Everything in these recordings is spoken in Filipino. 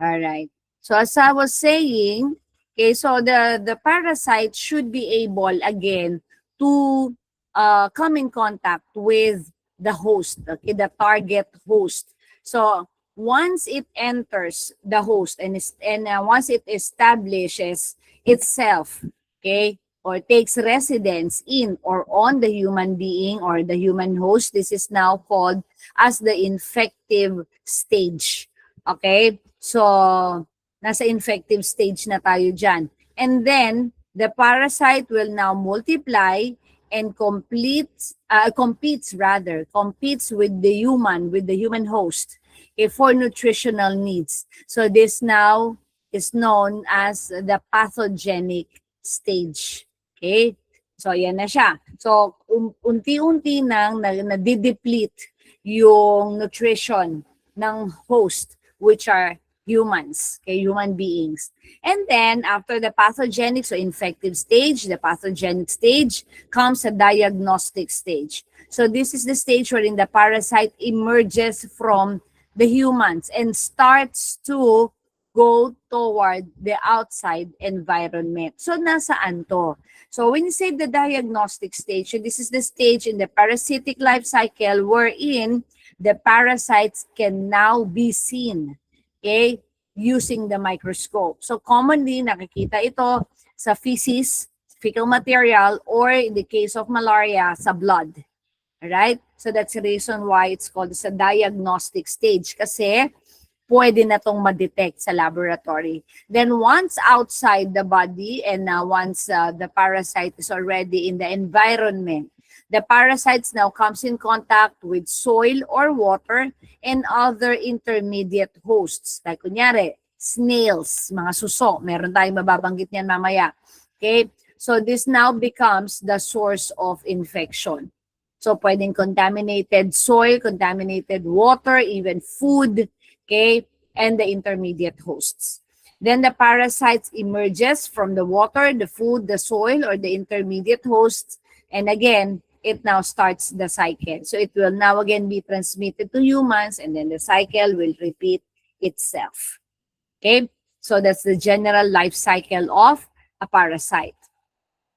All right. So as I was saying, okay, so the parasite should be able again to come in contact with the host, okay, the target host. So once it enters the host and once it establishes itself, okay, or takes residence in or on the human being or the human host, this is now called as the infective stage. Okay? So, nasa infective stage na tayo dyan. And then, the parasite will now multiply and competes with the human host for nutritional needs. So this now is known as the pathogenic stage. Okay? So yan na siya. So unti-unti nang nadideplete yung nutrition ng host, which are humans, okay, human beings. And then, after the pathogenic, so infective stage, the pathogenic stage, comes a diagnostic stage. So this is the stage wherein the parasite emerges from the humans and starts to go toward the outside environment. So nasaan to? So when you say the diagnostic stage, so this is the stage in the parasitic life cycle wherein the parasites can now be seen, okay, using the microscope. So commonly, nakikita ito sa feces, fecal material, or in the case of malaria, sa blood. Alright? So that's the reason why it's called as a diagnostic stage kasi pwede na tong ma-detect sa laboratory. Then once outside the body and once the parasite is already in the environment, the parasites now comes in contact with soil or water and other intermediate hosts. Like kunyari, snails, mga suso. Meron tayong mababanggit niyan mamaya. Okay? So this now becomes the source of infection. So pwedeng contaminated soil, contaminated water, even food, okay, and the intermediate hosts. Then the parasites emerges from the water, the food, the soil, or the intermediate hosts. And again, it now starts the cycle. So it will now again be transmitted to humans and then the cycle will repeat itself. Okay? So that's the general life cycle of a parasite.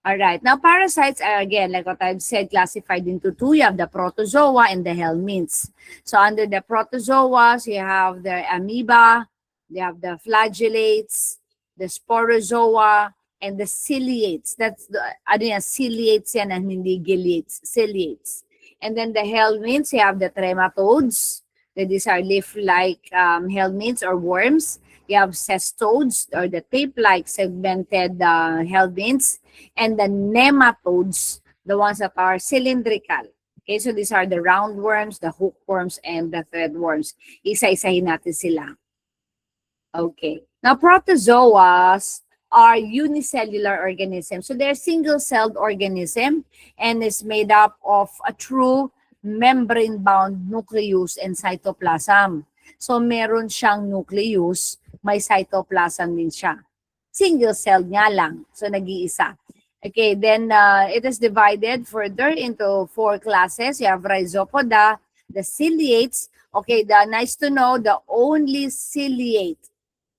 All right. Now, parasites are, again, like what I've said, classified into two. You have the protozoa and the helminths. So, under the protozoas, you have the amoeba, you have the flagellates, the sporozoa, and the ciliates. That's the, ciliates yan and hindi giliates, ciliates. And then the helminths, you have the trematodes. These are leaf-like helminths or worms. You have cestodes or the tape-like segmented helminths, and the nematodes, the ones that are cylindrical. Okay, so these are the roundworms, the hookworms, and the threadworms. Isa-isahin natin sila. Okay. Now, protozoas are unicellular organisms. So they're single-celled organism and is made up of a true membrane-bound nucleus and cytoplasm. So meron siyang nucleus, may cytoplasm din siya. Single-celled nga lang. So nag-iisa. Okay, then it is divided further into 4 classes. You have Rhizopoda, the ciliates. Okay, nice to know, the only ciliate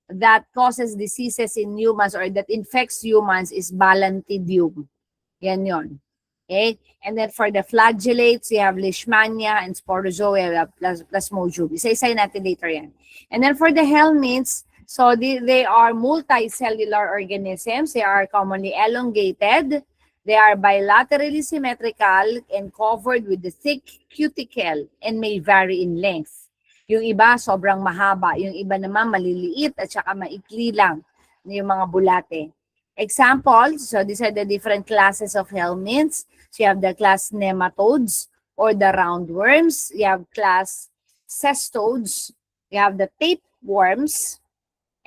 that causes diseases in humans or that infects humans is Balantidium. Yan yon. Okay? And then for the flagellates, you have Leishmania and Sporozoa, you have Plasmodium. Isa-isay natin later yan. And then for the helminths, so they are multicellular organisms. They are commonly elongated. They are bilaterally symmetrical and covered with the thick cuticle and may vary in length. Yung iba sobrang mahaba, yung iba naman maliliit at saka maikli lang yung mga bulate. Examples, so these are the different classes of helminths. So you have the class nematodes or the roundworms. You have class cestodes. You have the tapeworms.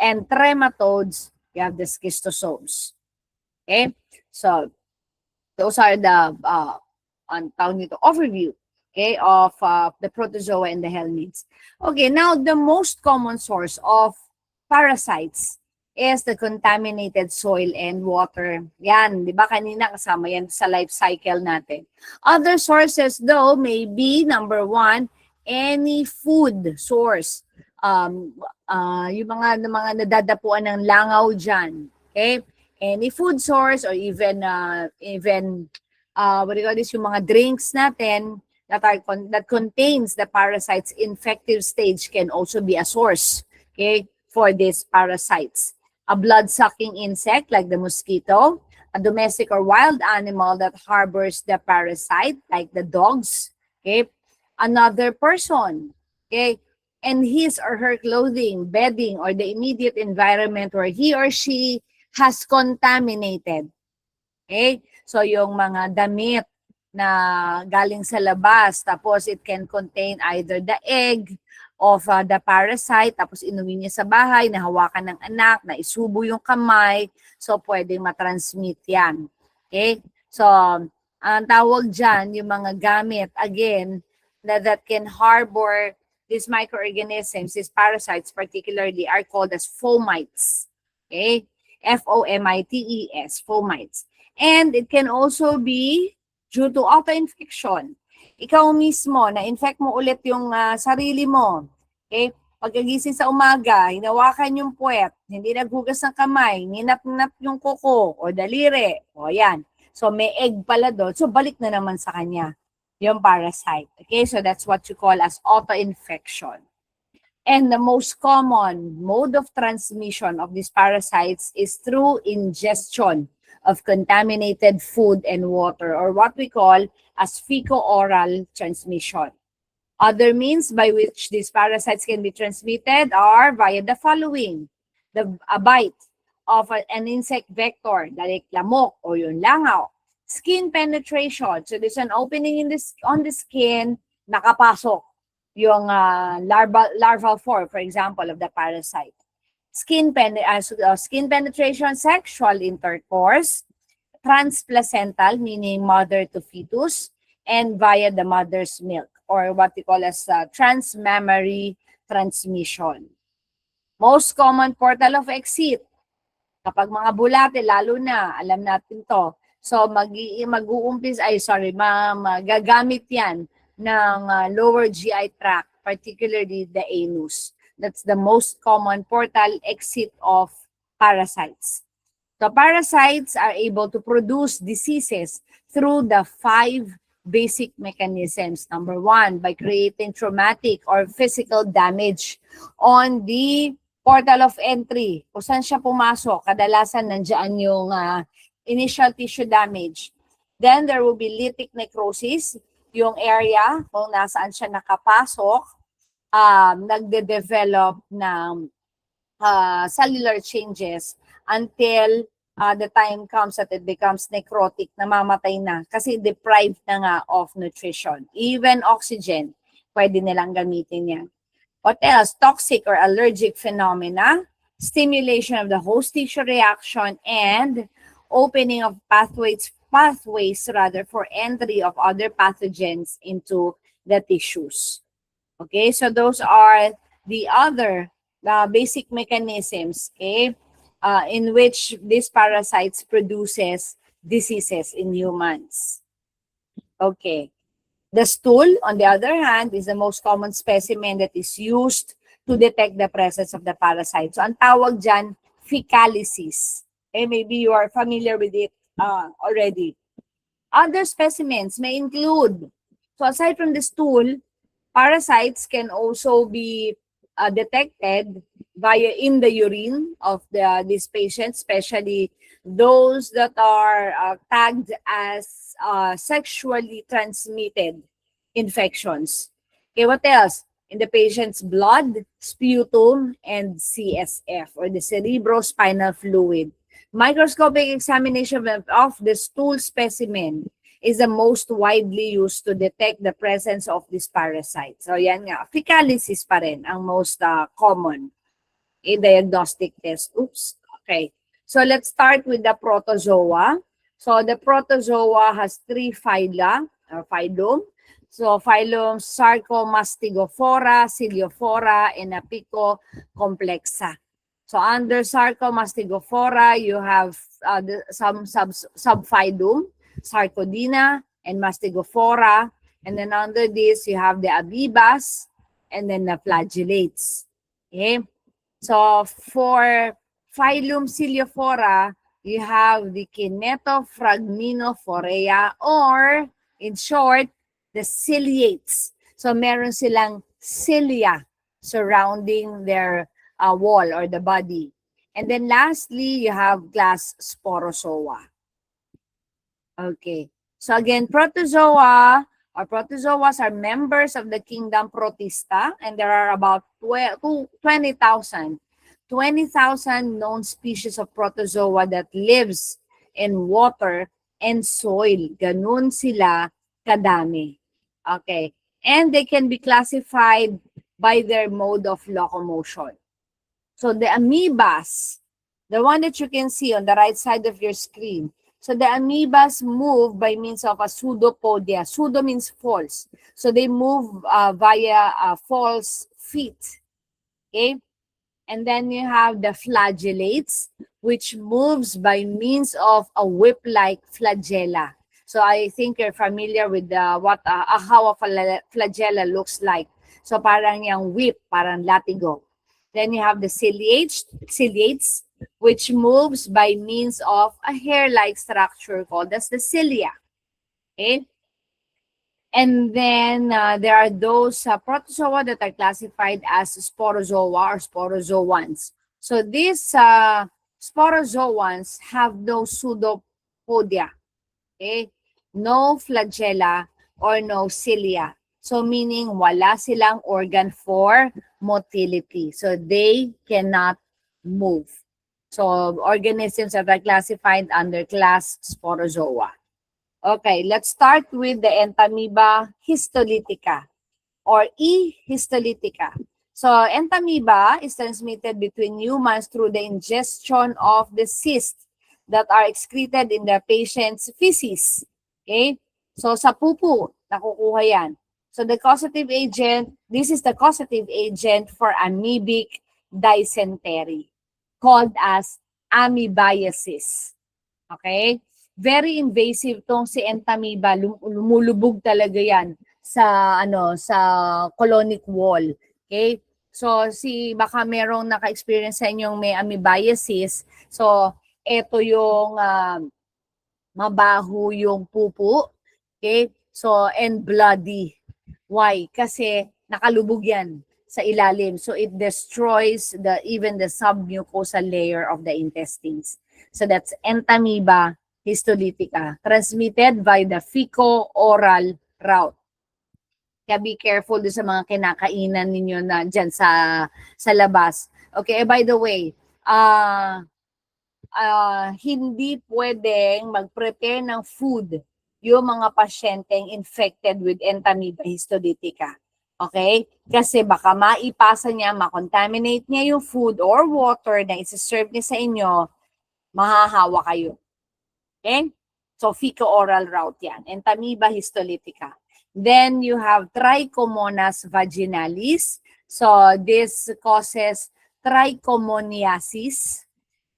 And trematodes, you have the schistosomes. Okay? So those are the overview, okay, of the protozoa and the helminths. Okay, now the most common source of parasites is the contaminated soil and water. Yan, di ba kanina kasama yan sa life cycle natin. Other sources though may be, number 1, any food source. yung mga nadadapuan ng langaw dyan. Okay? Any food source or even what do you call this, yung mga drinks natin that contains the parasites infective stage can also be a source, okay, for these parasites. A blood-sucking insect like the mosquito, a domestic or wild animal that harbors the parasite like the dogs, okay, another person, okay, and his or her clothing, bedding, or the immediate environment where he or she has contaminated. Okay? So yung mga damit na galing sa labas, tapos it can contain either the egg of the parasite, tapos inuwi niya sa bahay, nahawakan ng anak, na isubo yung kamay, so pwedeng matransmit yan. Okay? So, ang tawag dyan, yung mga gamit, again, that can harbor these microorganisms, these parasites particularly, are called as fomites. Okay? F-O-M-I-T-E-S, fomites. And it can also be due to auto-infection. Ikaw mismo, na-infect mo ulit yung sarili mo. Okay? Pagkagising sa umaga, hinawakan yung puwet, hindi naghugas ng kamay, ninap-nap yung kuko o daliri. O yan. So may egg pala doon. So balik na naman sa kanya yung parasite. Okay? So that's what you call as auto-infection. And the most common mode of transmission of these parasites is through ingestion of contaminated food and water, or what we call as fecal-oral transmission. Other means by which these parasites can be transmitted are via the following: a bite of an insect vector, like lamok o yung langaw. Skin penetration, so there's an opening on the skin, nakapasok yung larval form, for example, of the parasite. Skin penetration, sexual intercourse, transplacental, meaning mother to fetus, and via the mother's milk, or what we call as transmammary transmission. Most common portal of exit, kapag mga bulate, lalo na, alam natin to. So, magagamit yan ng lower GI tract, particularly the anus. That's the most common portal exit of parasites. So parasites are able to produce diseases through the 5 basic mechanisms. Number 1, by creating traumatic or physical damage on the portal of entry. Kung saan siya pumasok, kadalasan nandiyan yung initial tissue damage. Then there will be lytic necrosis, yung area kung nasaan siya nakapasok, nagde-develop ng cellular changes until the time comes that it becomes necrotic, namamatay na kasi deprived na nga of nutrition. Even oxygen, pwede nilang gamitin yan. What else? Toxic or allergic phenomena, stimulation of the host tissue reaction, and opening of pathways for entry of other pathogens into the tissues. Okay, so those are the other basic mechanisms, okay, in which these parasites produces diseases in humans. Okay. The stool, on the other hand, is the most common specimen that is used to detect the presence of the parasite. So, ang tawag dyan, fecalysis. Okay, maybe you are familiar with it already. Other specimens may include, so aside from the stool, parasites can also be detected in the urine of these patients, especially those that are tagged as sexually transmitted infections. Okay, what else? In the patient's blood, sputum, and CSF, or the cerebrospinal fluid. Microscopic examination of the stool specimen is the most widely used to detect the presence of this parasite. So yan nga, fecalysis pa rin ang most common diagnostic test. Oops, okay. So let's start with the protozoa. So the protozoa has 3 phyla, or phylum. So phylum Sarcomastigophora, Ciliophora, and Apicocomplexa. So under Sarcomastigophora, you have some subphylum, Sarcodina and Mastigophora. And then under this, you have the Abibas and then the flagellates. Okay? So for phylum Ciliophora, you have the Kinetophragminophorea, or in short, the ciliates. So meron silang cilia surrounding their wall or the body. And then lastly, you have glass sporozoa. Okay. So again, protozoa or protozoas are members of the kingdom Protista, and there are about 20,000 known species of protozoa that lives in water and soil. Ganun sila kadami. Okay. And they can be classified by their mode of locomotion. So the amoebas, the one that you can see on the right side of your screen. So the amoebas move by means of a pseudopodia. Pseudo means false. So they move via false feet. Okay? And then you have the flagellates, which moves by means of a whip-like flagella. So I think you're familiar with how a flagella looks like. So parang yung whip, parang latigo. Then you have the ciliates, which moves by means of a hair-like structure called as the cilia. Okay? And then there are those protozoa that are classified as sporozoa or sporozoans. So these sporozoans have no pseudopodia, okay? No flagella or no cilia. So meaning wala silang organ for motility. So they cannot move. So organisms that are classified under class sporozoa. Okay, let's start with the Entamoeba histolytica or E. histolytica. So Entamoeba is transmitted between humans through the ingestion of the cysts that are excreted in the patient's feces. Okay? So sa pupu, nakukuha yan. So the causative agent, this is the causative agent for amoebic dysentery called as amoebiasis. Okay? Very invasive tong si Entamoeba, lumulubog talaga yan sa sa colonic wall. Okay? So baka merong naka-experience sa inyong may amoebiasis. So ito yung mabaho yung pupu. Okay? So and bloody. Why? Kasi nakalubog yan sa ilalim. So it destroys even the submucosal layer of the intestines. So that's Entamoeba histolytica, transmitted by the fecal-oral route. Kaya be careful sa mga kinakainan ninyo na dyan sa labas. Okay, by the way, hindi pwedeng mag-prepare ng food yung mga pasyenteng infected with Entamoeba histolytica. Okay? Kasi baka maipasa niya, makontaminate niya yung food or water na isa-serve niya sa inyo, mahahawa kayo. Okay? So, fecal-oral route yan. Entamoeba histolytica. Then, you have Trichomonas vaginalis. So, this causes trichomoniasis,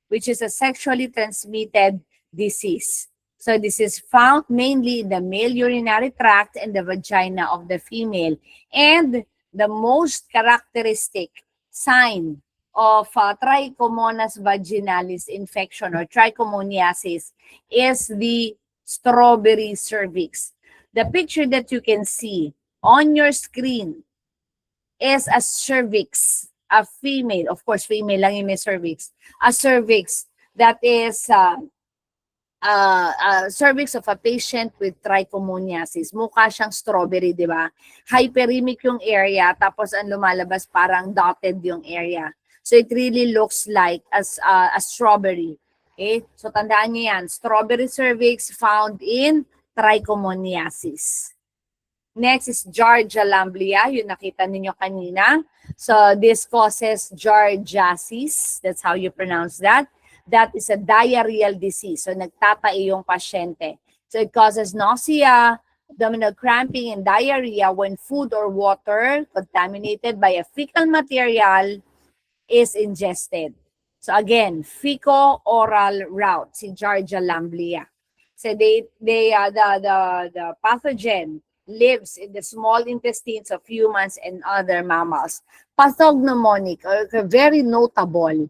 which is a sexually transmitted disease. So, this is found mainly in the male urinary tract and the vagina of the female. And the most characteristic sign of Trichomonas vaginalis infection or trichomoniasis is the strawberry cervix. The picture that you can see on your screen is a cervix, a female, of course female lang yung may cervix, a cervix that is cervix of a patient with trichomoniasis. Mukha siyang strawberry, di ba? Hyperemic yung area, tapos ang lumalabas parang dotted yung area. So it really looks like a strawberry. Okay? So tandaan niyo yan, strawberry cervix found in trichomoniasis. Next is Giardia lamblia, yung nakita ninyo kanina. So this causes giardiasis, that's how you pronounce that. That is a diarrheal disease. So nagtatai yung pasyente. So it causes nausea, abdominal cramping, and diarrhea when food or water contaminated by a fecal material is ingested. So again, fecal-oral route, si Giardia lamblia. So the pathogen lives in the small intestines of humans and other mammals. Pathognomonic, or very notable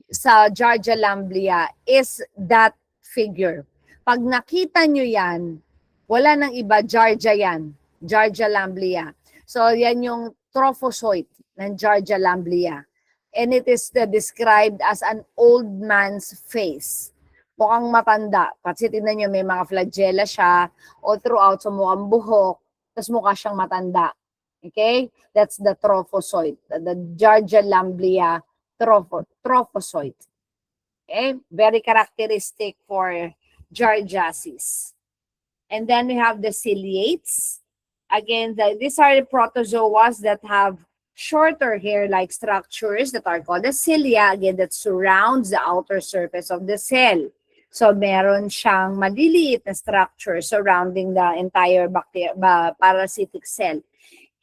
sa Giardia lamblia is that figure. Pag nakita nyo yan, wala nang iba, Giardia yan. Giardia lamblia. So yan yung trophozoite ng Giardia lamblia. And it is described as an old man's face. Mukhang matanda. Kasi tingnan nyo, may mga flagella siya all throughout, so mukhang buhok, tapos mukha siyang matanda. Okay? That's the trophozoite. The Giardia lamblia trophozoite. Okay? Very characteristic for Giardiasis. And then we have the ciliates. Again, these are the protozoas that have shorter hair-like structures that are called the cilia, again, that surrounds the outer surface of the cell. So, meron siyang maliliit na structure surrounding the entire parasitic cell.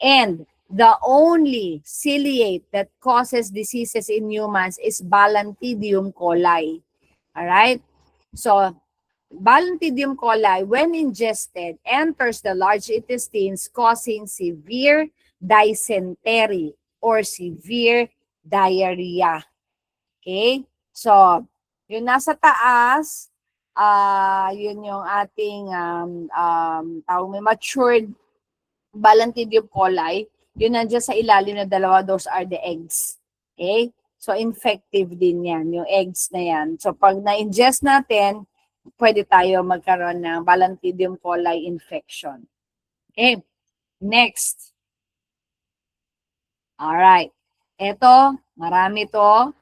And the only ciliate that causes diseases in humans is Balantidium coli. Alright? So, Balantidium coli, when ingested, enters the large intestines, causing severe dysentery or severe diarrhea. Okay? So, yung nasa taas, yun yung ating may matured Balantidium coli. Yun nandiyan sa ilalim na dalawa, those are the eggs. Okay? So, infective din yan, yung eggs na yan. So, pag na-ingest natin, pwede tayo magkaroon ng Balantidium coli infection. Okay? Next. Alright. Ito, marami to.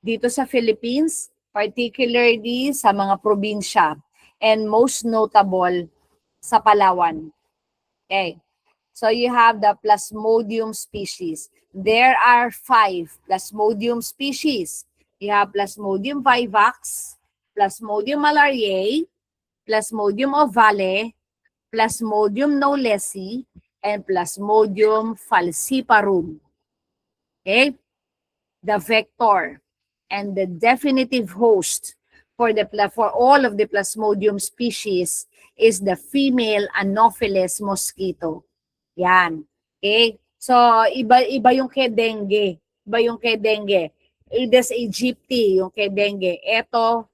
Dito sa Philippines, particularly sa mga probinsya, and most notable sa Palawan. Okay. So you have the Plasmodium species. There are 5 Plasmodium species. You have Plasmodium vivax, Plasmodium malariae, Plasmodium ovale, Plasmodium knowlesi, and Plasmodium falciparum. Okay? The vector and the definitive host for all of the Plasmodium species is the female Anopheles mosquito. Yan. Okay? So, iba yung kay dengue. Iba yung kay dengue. Aedes aegypti, yung kay dengue. Ito,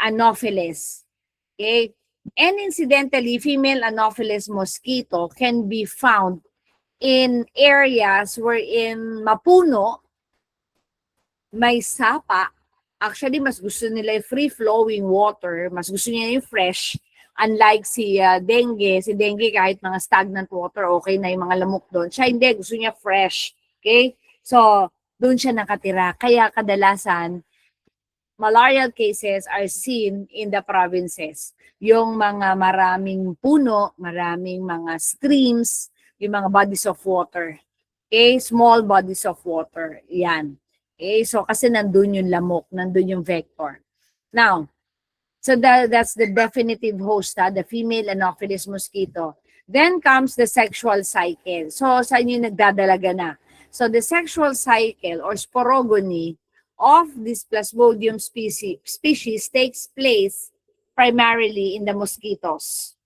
Anopheles. Okay? And incidentally, female Anopheles mosquito can be found in areas wherein mapuno, may sapa. Actually, mas gusto nila yung free-flowing water. Mas gusto nila yung fresh. Unlike si dengue kahit mga stagnant water, okay na yung mga lamok doon. Siya hindi, gusto niya fresh. Okay? So, doon siya nakatira. Kaya kadalasan, malarial cases are seen in the provinces. Yung mga maraming puno, maraming mga streams, yung mga bodies of water. Okay? Small bodies of water. Yan. Okay? So, kasi nandun yung lamok, nandun yung vector. Now, so that's the definitive host, the female Anopheles mosquito. Then comes the sexual cycle. So, saan yung nagdadalaga na? So, the sexual cycle or sporogony of this Plasmodium species takes place primarily in the mosquitoes.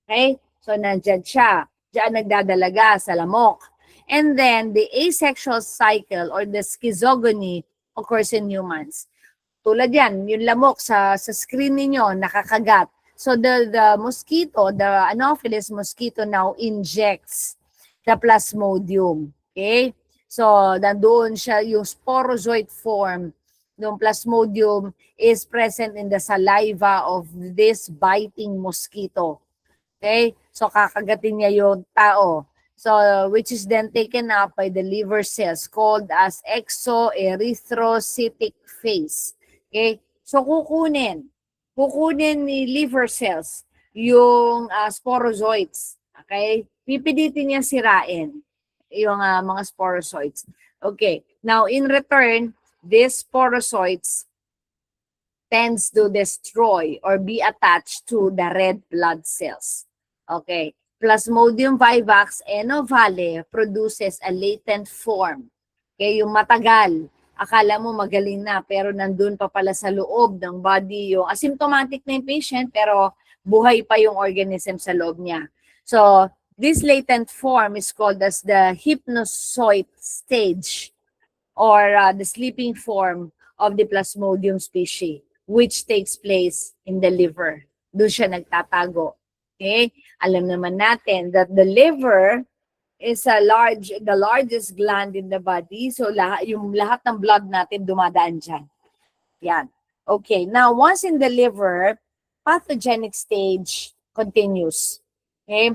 Okay? So, nandyan siya. Diyan nagdadalaga sa lamok. And then, the asexual cycle or the schizogony occurs in humans. Tulad yan, yung lamok sa screen niyo nakakagat. So the mosquito, the Anopheles mosquito now injects the Plasmodium. Okay? So nandoon siya, yung sporozoite form ng Plasmodium is present in the saliva of this biting mosquito. Okay? So kakagatin niya yung tao. So which is then taken up by the liver cells called as exoerythrocytic phase. Okay? So, kukunin ni liver cells yung sporozoites. Okay? Pipilitin niya sirain yung mga sporozoites. Okay. Now, in return, these sporozoites tends to destroy or be attached to the red blood cells. Okay. Plasmodium vivax and ovale produces a latent form. Okay? Yung matagal. Akala mo magaling na, pero nandun pa pala sa loob ng body yung asymptomatic na yung patient, pero buhay pa yung organism sa loob niya. So this latent form is called as the hypnozoite stage, or the sleeping form of the Plasmodium species, which takes place in the liver. Doon siya nagtatago. Okay? Alam naman natin that the liver is the largest gland in the body. So yung lahat ng blood natin dumadaan dyan. Yan. Okay. Now, once in the liver, pathogenic stage continues. Okay?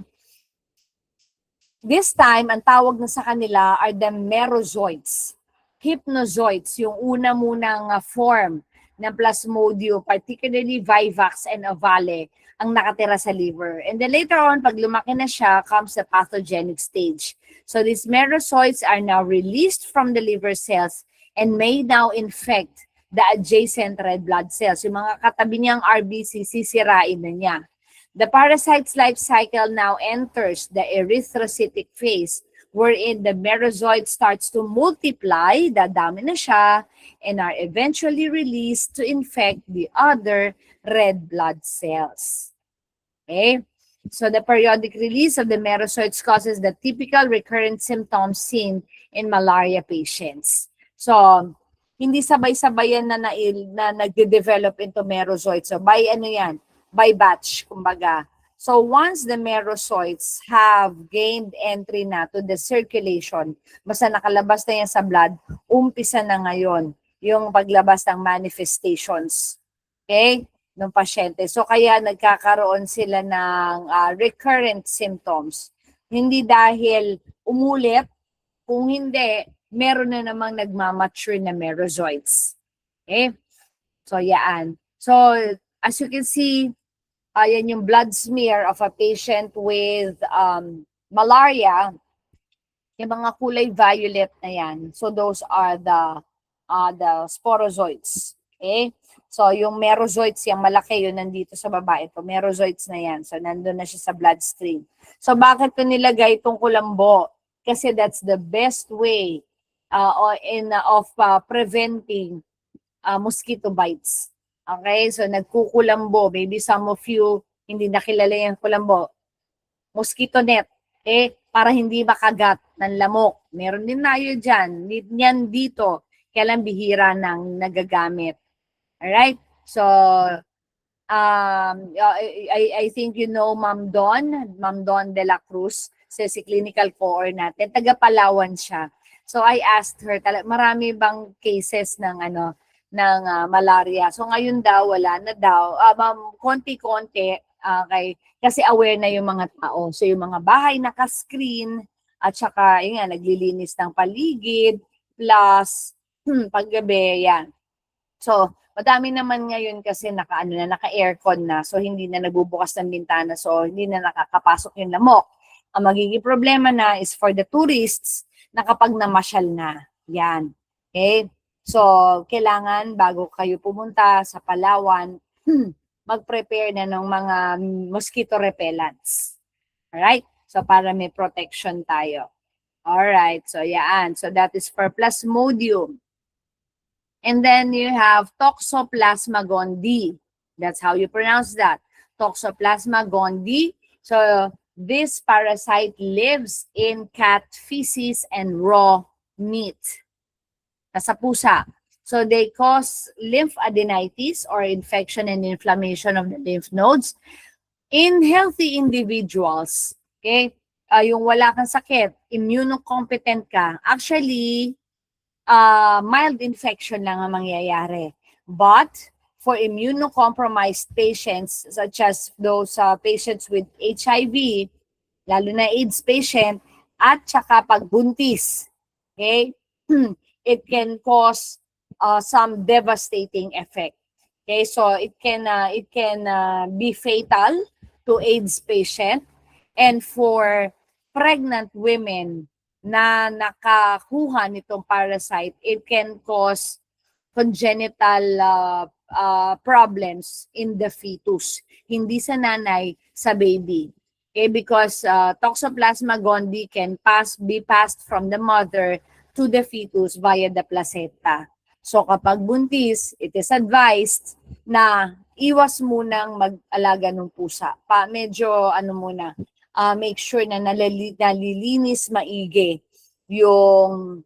This time, ang tawag na sa kanila are the merozoites. Hypnozoites, yung una munang form ng Plasmodium, particularly vivax and ovale, ang nakatira sa liver. And then later on, pag lumaki na siya, comes the pathogenic stage. So these merozoites are now released from the liver cells and may now infect the adjacent red blood cells. Yung mga katabi niyang RBC, sisirain na niya. The parasite's life cycle now enters the erythrocytic phase, wherein the merozoite starts to multiply, dadami na siya, and are eventually released to infect the other red blood cells. Okay? So the periodic release of the merozoites causes the typical recurrent symptoms seen in malaria patients. So, hindi sabay-sabayan na nagde-develop into merozoites. So, by batch, kumbaga. So once the merozoites have gained entry na to the circulation, basta nakalabas na yan sa blood, umpisa na ngayon yung paglabas ng manifestations. Okay? Ng pasyente. So kaya nagkakaroon sila ng recurrent symptoms. Hindi dahil umulit, kung hindi, meron na namang nagmamature na merozoites. Okay? So yan. So as you can see, ayan yung blood smear of a patient with malaria, yung mga kulay violet na yan. So those are the sporozoites. Okay? So yung merozoites, yung malaki, yun nandito sa baba. Ito, merozoites na yan. So nandun na siya sa bloodstream. So bakit ko nilagay itong kulambo? Kasi that's the best way of preventing mosquito bites. Okay, so nagkukulambo. Maybe some of you hindi nakilala yung kulambo. Mosquito net. Para hindi makagat ng lamok. Meron din tayo dyan. Yan dito. Kaya lang bihira nang nagagamit. Alright? So, I think you know Ma'am Don de la Cruz. Si clinical core natin. Taga Palawan siya. So, I asked her, marami bang cases ng malaria. So ngayon daw, wala na daw. Konti-konti, kasi aware na yung mga tao. So yung mga bahay naka-screen, at saka yun nga, naglilinis ng paligid, plus paggabi, yan. So madami naman ngayon kasi naka-aircon na, so hindi na nagbubukas ng bintana, so hindi na nakakapasok yung lamok. Ang magiging problema na is for the tourists na kapag namasyal na. Yan. Okay? So, kailangan bago kayo pumunta sa Palawan, mag-prepare na ng mga mosquito repellents. Alright? So, para may protection tayo. Alright. So, yan. So, that is for Plasmodium. And then you have Toxoplasma gondii. That's how you pronounce that. Toxoplasma gondii. So, this parasite lives in cat feces and raw meat. Sa pusa. So they cause lymphadenitis or infection and inflammation of the lymph nodes in healthy individuals. Okay? Yung wala kang sakit, immunocompetent ka, actually, mild infection lang ang mangyayari. But for immunocompromised patients, such as those patients with HIV, lalo na AIDS patient, at saka pagbuntis, okay? It can cause some devastating effect. Okay, so it can be fatal to AIDS patient, and for pregnant women na nakakuha nitong parasite, it can cause congenital problems in the fetus. Hindi sa nanay, sa baby. Okay, because Toxoplasma gondii can be passed from the mother to the fetus via the placenta. So kapag buntis, it is advised na iwas munang mag-alaga ng pusa. Medyo make sure na nalilinis maigi yung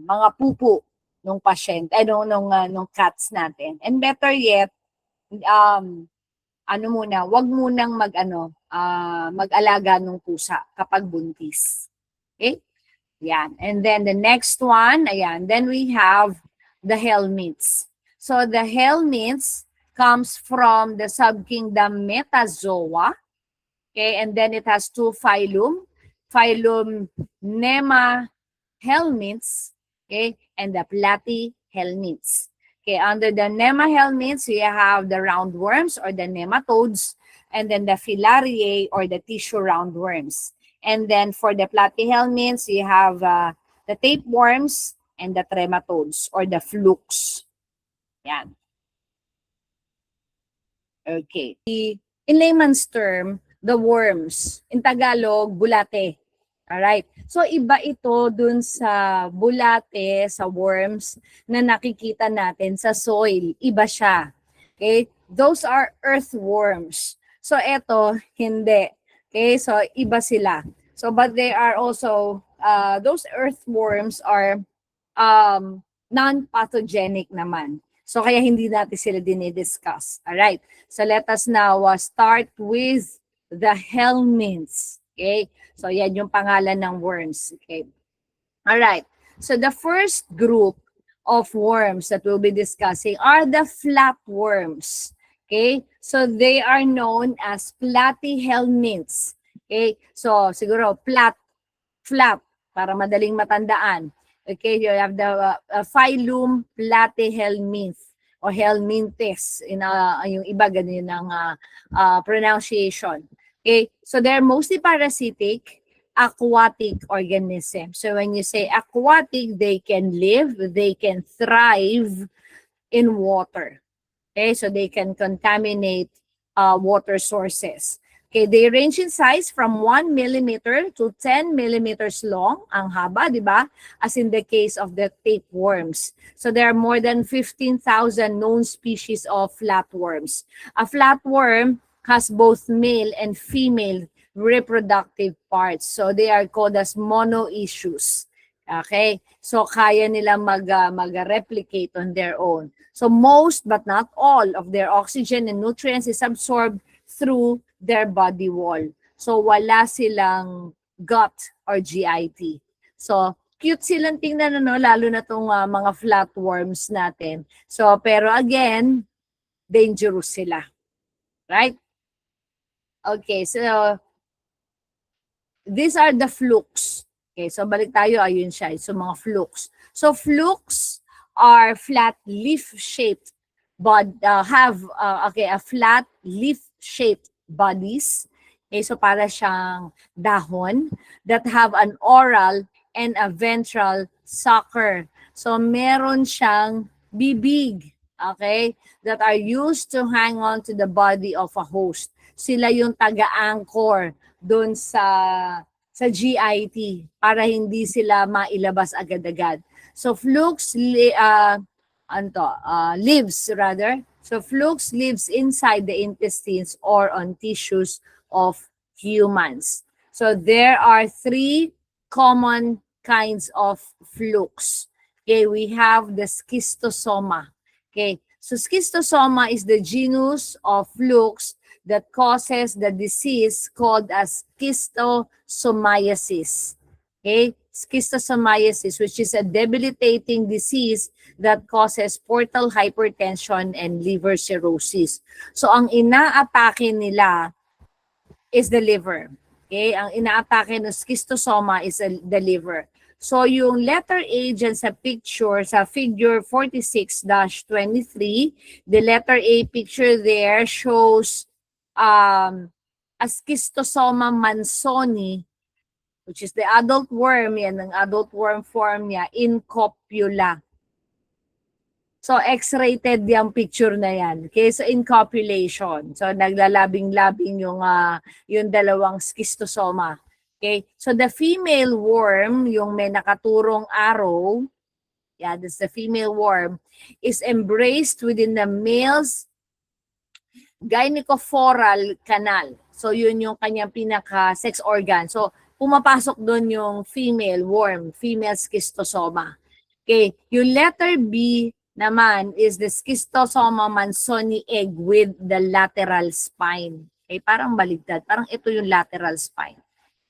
mga pupo ng pasyente, nung cats natin. And better yet, wag munang mag-alaga ng pusa kapag buntis. Okay? Yan. And then the next one, ayan, then we have the helminths. So the helminths comes from the subkingdom Metazoa. Okay, and then it has two phylum. Phylum Nemahelminths, okay, and the Platyhelminths. Okay, under the Nemahelminths, we have the roundworms or the nematodes, and then the Filariae or the tissue roundworms. And then for the Platyhelminths, you have the tapeworms and the trematodes or the flukes. Yan. Okay. In layman's term, the worms. In Tagalog, bulate. Alright. So, iba ito dun sa bulate, sa worms na nakikita natin sa soil. Iba siya. Okay? Those are earthworms. So, ito, hindi. Okay? So, iba sila. So, but they are also, those earthworms are non-pathogenic naman. So, kaya hindi natin sila dinidiscuss. Alright. So, let us now start with the helminths. Okay? So, yan yung pangalan ng worms. Okay? Alright. So, the first group of worms that we'll be discussing are the flatworms. Okay? So, they are known as platyhelminths. Okay? So, siguro, flat, para madaling matandaan. Okay? You have the phylum Platyhelminth o helminthes. Yung iba, ganun ang pronunciation. Okay, so they're mostly parasitic, aquatic organisms. So when you say aquatic, they can live, they can thrive in water. Okay, so they can contaminate water sources. Okay, they range in size from 1 millimeter to 10 millimeters long, ang haba, di ba? As in the case of the tapeworms. So there are more than 15,000 known species of flatworms. A flatworm has both male and female reproductive parts. So they are called as monoecious. Okay? So kaya nila mag-replicate on their own. So most but not all of their oxygen and nutrients is absorbed through their body wall. So wala silang gut or GIT. So cute silang tingnan, lalo na tong mga flatworms natin. So pero again, dangerous sila. Right? Okay, so these are the flukes. Okay, so balik tayo, ayun siya. So mga flukes. So flukes are flat leaf-shaped but have a flat leaf-shaped bodies. Okay, so para siyang dahon that have an oral and a ventral sucker. So meron siyang bibig, okay, that are used to hang on to the body of a host. Sila yung taga-anchor doon sa GIT para hindi sila mailabas agad-agad. So flukes lives rather. So flukes lives inside the intestines or on tissues of humans. So there are 3 common kinds of flukes. Okay, we have the schistosoma. Okay, so schistosoma is the genus of flukes that causes the disease called as schistosomiasis. Okay? Schistosomiasis, which is a debilitating disease that causes portal hypertension and liver cirrhosis. So, ang inaatake nila is the liver. Okay? Ang inaatake ng schistosoma is the liver. So, yung letter A dyan sa picture, sa figure 46-23, the letter A picture there shows a schistosoma mansoni, which is the adult worm, yan ang adult worm form niya, in copula. So, X-rated yung picture na yan. Okay, so in copulation. So, naglalabing-labing yung dalawang schistosoma. Okay, so the female worm, yung may nakaturong arrow, yeah, that's the female worm, is embraced within the male's gynecophoral canal. So, yun yung kanyang pinaka-sex organ. So, pumapasok doon yung female worm, female schistosoma. Okay, yung letter B naman is the schistosoma mansoni egg with the lateral spine. Okay, parang baligtad. Parang ito yung lateral spine.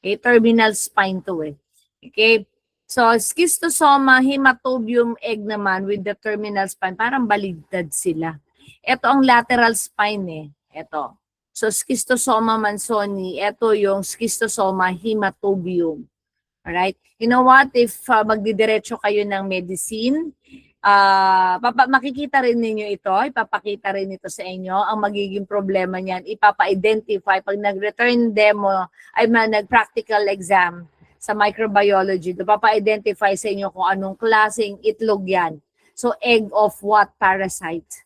Okay, terminal spine to eh. Okay, so schistosoma hematobium egg naman with the terminal spine, parang baligtad sila. Ito ang lateral spine eh. Ito. So, schistosoma mansoni, ito yung schistosoma hematobium. Alright? You know what? If magdidiretso kayo ng medicine, makikita rin ninyo ito, ipapakita rin ito sa inyo. Ang magiging problema niyan, ipapa-identify pag nag-return demo, nag-practical exam sa microbiology, ipapa-identify sa inyo kung anong klaseng itlog yan. So, egg of what parasite?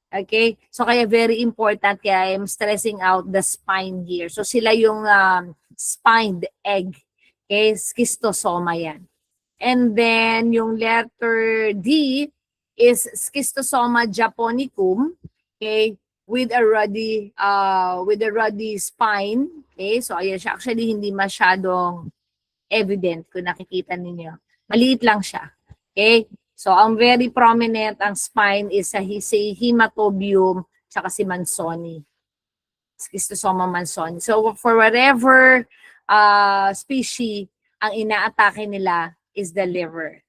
Okay? So, kaya very important, kaya I'm stressing out the spine here. So, sila yung spined egg. Okay? Schistosoma yan. And then, yung letter D is Schistosoma japonicum. Okay? With a ruddy spine. Okay? So, ayan siya. Actually, hindi masyadong evident kung nakikita ninyo. Maliit lang siya. Okay? So, ang very prominent, ang spine is sa hematobium, tsaka si mansoni. Schistosoma mansoni. So, for whatever species, ang inaatake nila is the liver.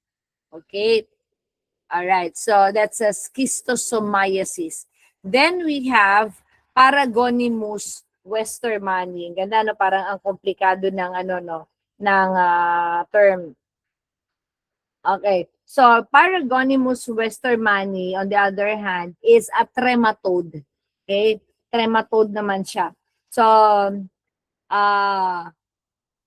Okay? Alright. So, that's a schistosomiasis. Then, we have Paragonimus westermani. Ang ganda, no? Parang ang komplikado ng, ng term. Okay. So, Paragonimus westermani, on the other hand, is a trematode. Okay? Trematode naman siya. So,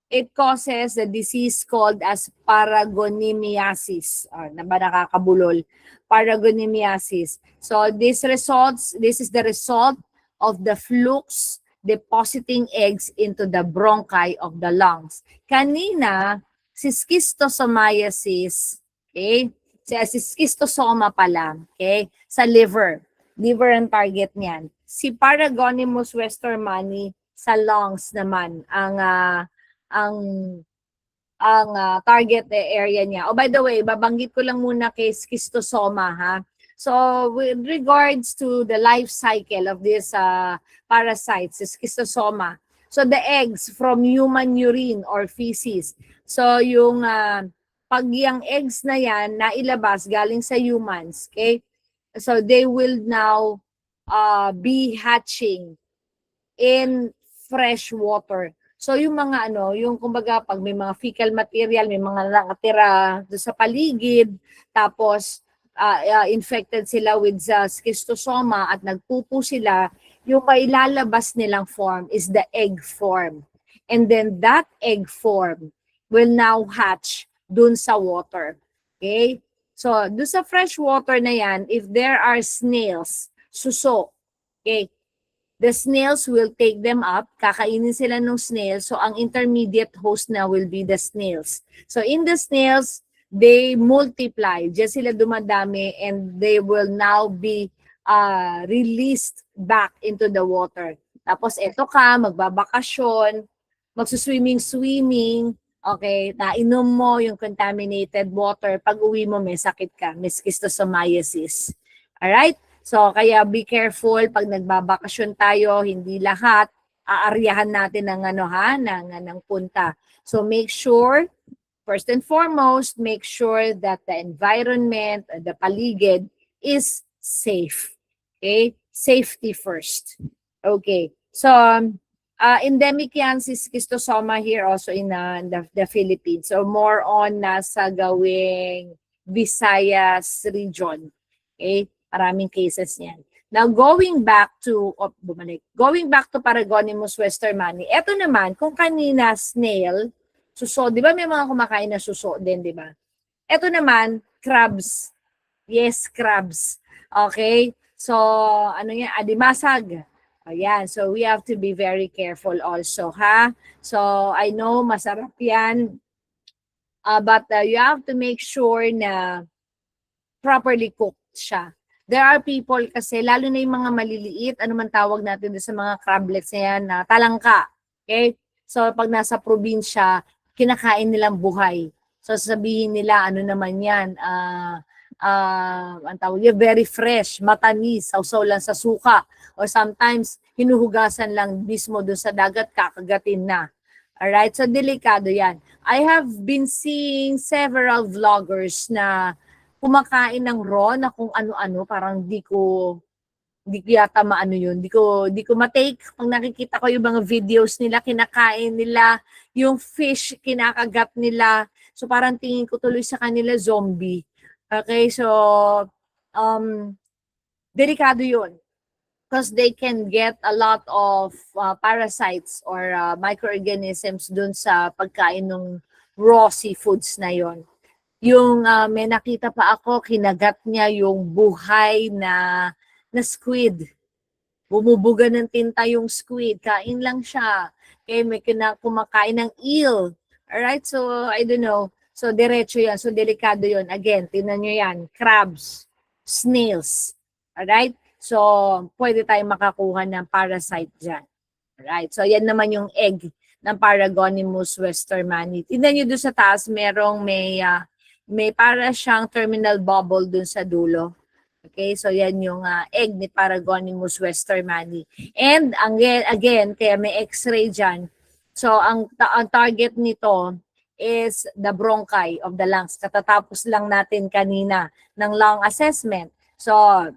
it causes the disease called as paragonimiasis. Na ba nakakabulol? Paragonimiasis. So, this is the result of the flukes depositing eggs into the bronchi of the lungs. Kanina, si schistosomiasis, okay? Si schistosoma pala, okay? Sa liver. Liver ang target niyan. Si Paragonimus westermani sa lungs naman ang target area niya. Oh, by the way, babanggit ko lang muna kay schistosoma, ha? So, with regards to the life cycle of this parasites, schistosoma, so the eggs from human urine or feces. So, yung pag yung eggs na yan, nailabas galing sa humans, okay? So, they will now be hatching in fresh water. So, yung mga yung kumbaga, pag may mga fecal material, may mga nakatira doon sa paligid, tapos infected sila with schistosoma at nagpupo sila, yung mailalabas nilang form is the egg form. And then that egg form will now hatch dun sa water. Okay? So, dun sa fresh water na yan, if there are snails, suso, okay, the snails will take them up, kakainin sila ng snails, so ang intermediate host na will be the snails. So, in the snails, they multiply, diyan sila dumadami, and they will now be released back into the water. Tapos eto ka, magbabakasyon, magsuswimming, okay, nainom mo yung contaminated water, pag uwi mo may sakit ka, may schistosomiasis. Alright? So, kaya be careful pag nagbabakasyon tayo, hindi lahat aaryahan natin ng ng punta. So, make sure, first and foremost, make sure that the environment, the paligid is safe. Okay? Safety first. Okay. So, endemic yan si schistosoma here also in the Philippines. So, more on nasa gawing Visayas region. Okay? Maraming cases niyan. Now, going back to Paragonimus westermani, eto naman, kung kanina snail, suso, di ba may mga kumakain na suso din, di ba? Ito naman, crabs. Yes, crabs. Okay? So, adimasag. Ayan. So, we have to be very careful also, ha? So, I know, masarap yan. But you have to make sure na properly cooked siya. There are people kasi, lalo na yung mga maliliit, ano man tawag natin doon sa mga crablets na yan, na talangka. Okay? So, pag nasa probinsya, kinakain nilang buhay. So, sabihin nila, ano naman yan, ang tawag yan, very fresh, matamis, sausaw lang sa suka. Or sometimes, hinuhugasan lang mismo doon sa dagat, kakagatin na. Alright, so delikado yan. I have been seeing several vloggers na kumakain ng raw na kung ano-ano, parang di ko yata maano yun. Di ko matake. Pag nakikita ko yung mga videos nila, kinakain nila, yung fish, kinakagat nila. So parang tingin ko tuloy sa kanila zombie. Okay, so delikado yun. Because they can get a lot of parasites or microorganisms dun sa pagkain ng raw seafoods na yon. Yung may nakita pa ako, kinagat niya yung buhay na squid. Bumubuga ng tinta yung squid. Kain lang siya. Okay, may kumakain ng eel. Alright, so I don't know. So diretso yan. So delikado yon. Again, tingnan nyo yan. Crabs, snails. Alright? So, pwede tayong makakuha ng parasite dyan. Alright? So, yan naman yung egg ng Paragonimus westermani. Tingnan nyo doon sa taas, may para siyang terminal bubble doon sa dulo. Okay? So, yan yung egg ni Paragonimus westermani. And, again, kaya may x-ray dyan. So, ang target nito is the bronchi of the lungs. Katatapos lang natin kanina ng lung assessment. So,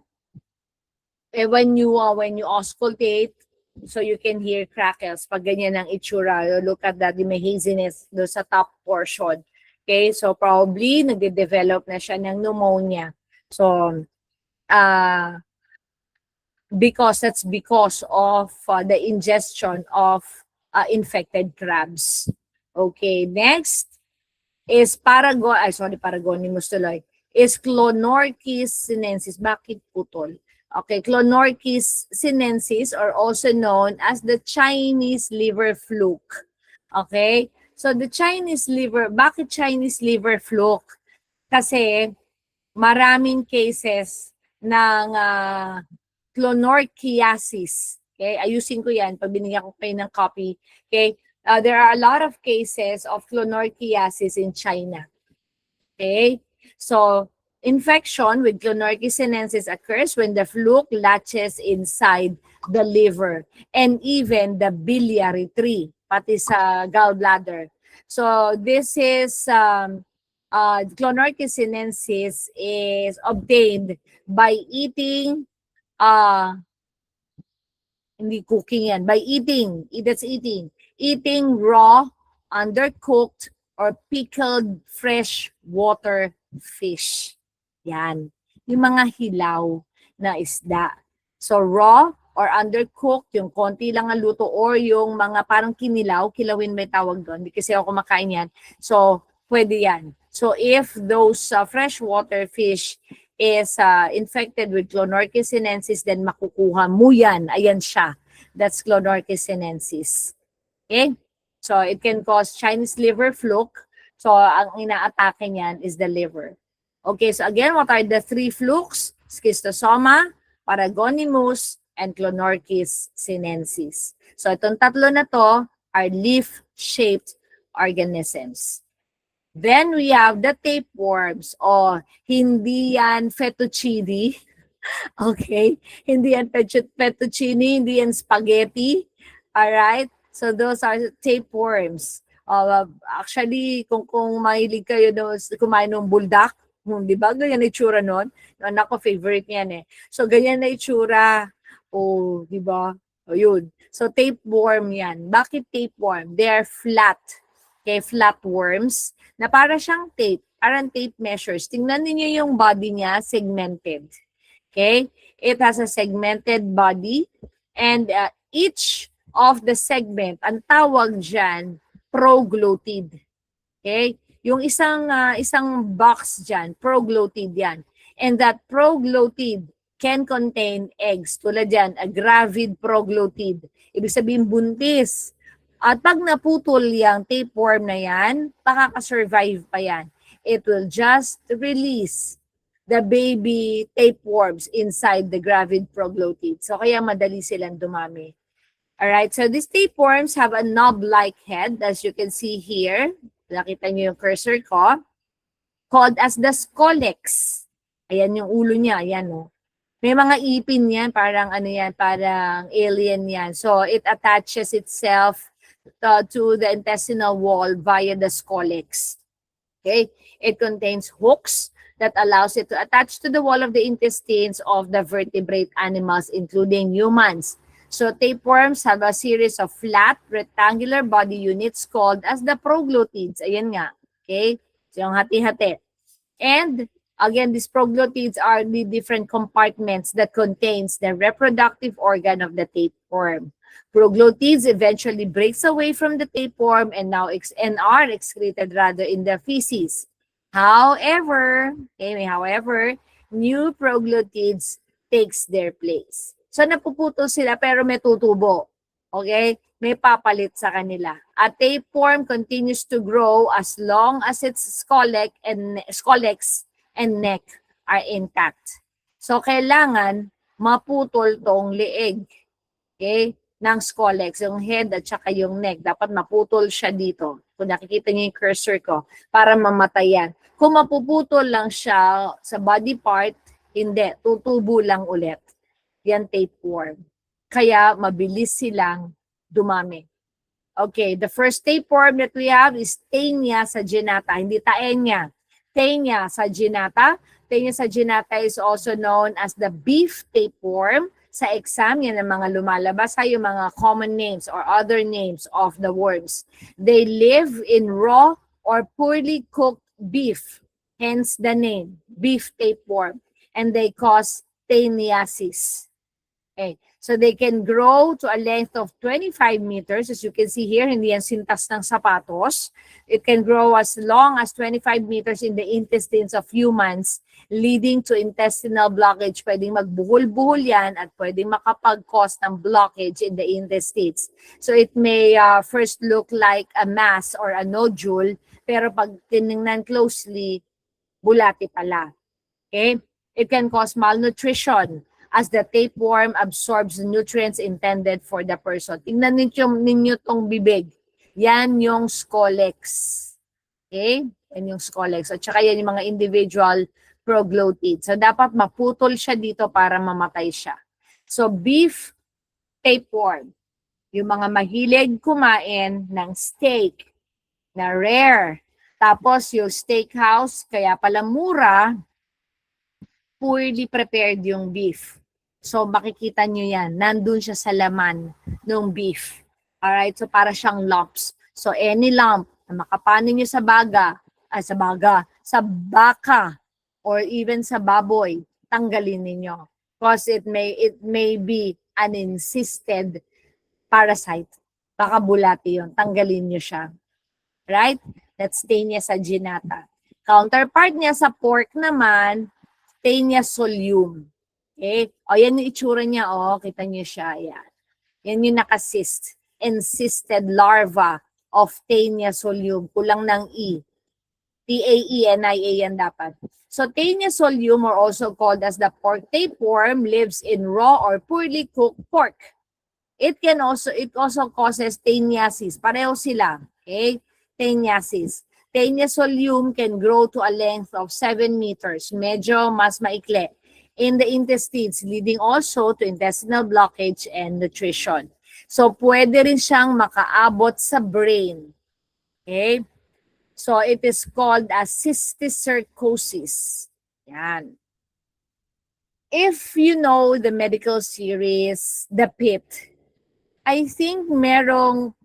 when you auscultate, so you can hear crackles. Pag ganyan ang itsura, you look at that, may haziness do sa top portion. Okay, so probably nagde-develop na siya ng pneumonia. So, that's because of the ingestion of infected crabs. Okay, next is Paragonimus tuloy, is Clonorchis sinensis. Bakit putol? Okay, Clonorchis sinensis, or also known as the Chinese liver fluke. Okay? So the Chinese liver, bakit Chinese liver fluke? Kasi maraming cases ng Clonorchiasis. Okay? Ayusin ko yan pag binigyan ko kayo ng copy. Okay? There are a lot of cases of Clonorchiasis in China. Okay? So, infection with Clonorchis sinensis occurs when the fluke latches inside the liver and even the biliary tree, pati sa gallbladder. So this is Clonorchis sinensis is obtained by eating hindi cooking yan, by eating raw, undercooked, or pickled fresh water fish. Yan. Yung mga hilaw na isda. So, raw or undercooked, yung konti lang ang luto, or yung mga parang kilawin may tawag doon, kasi ako kumakain yan. So, pwede yan. So, if those freshwater fish is infected with Clonorchis sinensis, then makukuha mo yan. Ayan siya. That's Clonorchis sinensis. Okay? So, it can cause Chinese liver fluke. So, ang inaatake niyan is the liver. Okay, so again, what are the three flukes? Schistosoma, Paragonimus, and Clonorchis sinensis. So, itong tatlo na to are leaf-shaped organisms. Then, we have the tapeworms. Hindi yan fettuccine. Okay? Hindi yan fettuccine, hindi yan spaghetti. Alright? So, those are tapeworms. Actually, kung mahilig kayo kumain ng buldak, di ba? Ganyan na itsura nun. Anak ko, favorite niyan eh. So, ganyan na itsura. Di ba? Yun. So, tapeworm yan. Bakit tapeworm? They are flat. Okay, flat worms na para siyang tape. Parang tape measures. Tingnan niyo yung body niya, segmented. Okay? It has a segmented body and each of the segment, ang tawag dyan, proglottid. Okay? Yung isang box dyan, proglottid yan. And that proglottid can contain eggs. Tulad dyan, a gravid proglottid. Ibig sabihin buntis. At pag naputol yung tapeworm na yan, makakasurvive pa yan. It will just release the baby tapeworms inside the gravid proglotid. So kaya madali silang dumami. Alright, so these tapeworms have a knob-like head, as you can see here. Nakita niyo yung cursor ko. Called as the scolex. Ayan yung ulo niya, ayan o. May mga ipin yan, parang ano yan, parang alien yan. So it attaches itself to the intestinal wall via the scolex. Okay? It contains hooks that allows it to attach to the wall of the intestines of the vertebrate animals, including humans. So tapeworms have a series of flat, rectangular body units called as the proglottids. Ayan nga. Okay? So yung hati-hati. And again, these proglottids are the different compartments that contains the reproductive organ of the tapeworm. Proglottids eventually breaks away from the tapeworm and are excreted rather in the feces. However, new proglottids takes their place. So napuputo sila pero may tutubo. Okay? May papalit sa kanila. A tapeworm continues to grow as long as its scolex and neck are intact. So kailangan maputol tong leeg. Okay? Ng scolex, yung head at saka yung neck. Dapat maputol siya dito. Kung nakikita niyo yung cursor ko, para mamatayan. Kung mapuputol lang siya sa body part, hindi. Tutubo lang ulit. Yan tapeworm. Kaya mabilis silang dumami. Okay, the first tapeworm that we have is Taenia saginata. Hindi Taenia. Taenia saginata. Taenia saginata is also known as the beef tapeworm. Sa exam, yan ang mga lumalabas sa yung mga common names or other names of the worms. They live in raw or poorly cooked beef. Hence the name, beef tapeworm. And they cause taeniasis. Okay. So they can grow to a length of 25 meters. As you can see here, hindi yan sintas ng sapatos. It can grow as long as 25 meters in the intestines of humans, leading to intestinal blockage. Pwedeng magbuhol-buhol yan at pwedeng makapag-cause ng blockage in the intestines. So it may first look like a mass or a nodule, pero pag tinignan closely, bulati pala. Okay? It can cause malnutrition as the tapeworm absorbs the nutrients intended for the person. Tingnan ninyo tong bibig. Yan yung scolex. Okay? Yan yung scolex. At saka yan yung mga individual proglottids. So, dapat maputol siya dito para mamatay siya. So, beef tapeworm. Yung mga mahilig kumain ng steak na rare. Tapos, yung steakhouse, kaya pala mura, poorly prepared yung beef. So, makikita nyo yan. Nandun siya sa laman ng beef. Alright? So, para siyang lumps. So, any lump na makapanin nyo sa baka, or even sa baboy, tanggalin ninyo. Because it may be an encysted parasite. Baka bulati yun. Tanggalin nyo siya. Right? That's Taenia saginata. Counterpart niya sa pork naman, Taenia solium. Okay? O, yan yung itsura niya. O, kita niyo siya. Yan. Yan yung nakacyst. Encysted larva of Taenia solium. Kulang ng E. T-A-E-N-I-A yan dapat. So, Taenia solium, or also called as the pork tapeworm, lives in raw or poorly cooked pork. It also causes taeniasis. Pareho sila. Okay? Taeniasis. Taenia solium can grow to a length of 7 meters. Medyo mas maikli. In the intestines, leading also to intestinal blockage and nutrition. So, pwede rin siyang makaabot sa brain. Okay? So, it is called as cysticercosis. Yan. If you know the medical series, The Pit, I think merong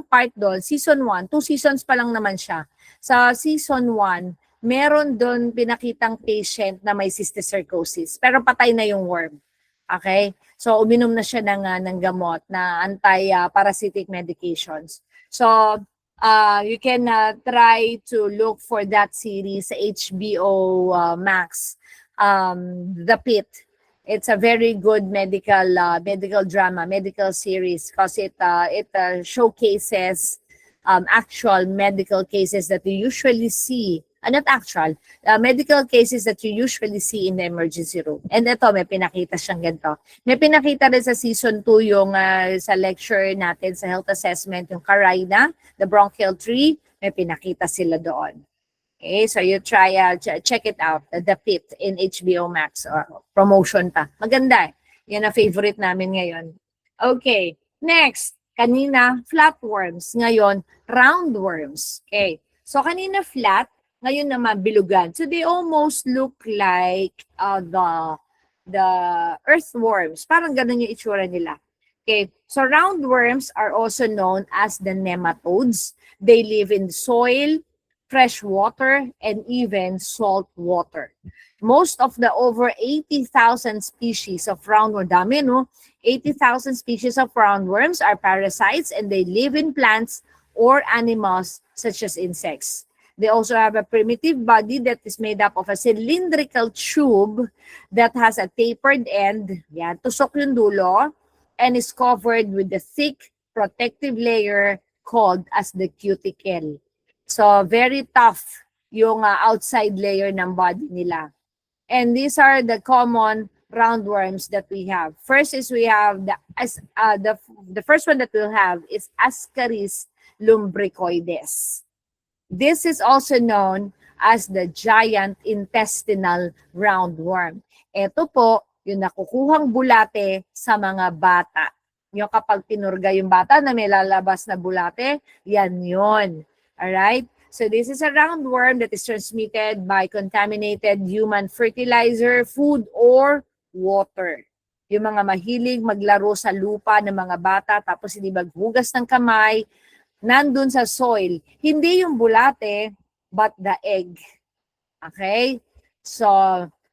part doon, season 1, 2 seasons pa lang naman siya. Sa season 1, meron doon pinakitang patient na may cysticercosis, pero patay na yung worm. Okay? So, uminom na siya ng gamot na anti-parasitic medications. So, you can try to look for that series sa HBO Max, The Pit. It's a very good medical drama, medical series, because it showcases actual medical cases that you usually see not actual, medical cases that you usually see in the emergency room. And ito, may pinakita siyang ganito. May pinakita rin sa season 2 yung sa lecture natin sa health assessment, yung carina, the bronchial tree, may pinakita sila doon. Okay, so you try, check it out, The Pit in HBO Max, promotion pa. Maganda eh. Yan ang favorite namin ngayon. Okay, next, kanina, flatworms. Ngayon, roundworms. Okay, so kanina flat, ngayon naman bilugan. So they almost look like the earthworms. Parang ganun yung itsura nila. Okay, so roundworms are also known as the nematodes. They live in soil, fresh water, and even salt water. Most of the over 80,000 species of roundworm, dami no? 80,000 species of roundworms are parasites and they live in plants or animals such as insects. They also have a primitive body that is made up of a cylindrical tube that has a tapered end, yan, tusok yung dulo, and is covered with the thick protective layer called as the cuticle. So, very tough yung outside layer ng body nila. And these are the common roundworms that we have. First is we have the first one that we'll have is Ascaris lumbricoides. This is also known as the giant intestinal roundworm. Ito po, yung nakukuhang bulate sa mga bata. Yung kapag pinurga yung bata na may lalabas na bulate, yan yun. Alright? So this is a roundworm that is transmitted by contaminated human fertilizer, food, or water. Yung mga mahilig maglaro sa lupa ng mga bata tapos hindi maghugas ng kamay, nandun sa soil. Hindi yung bulate, but the egg. Okay? So,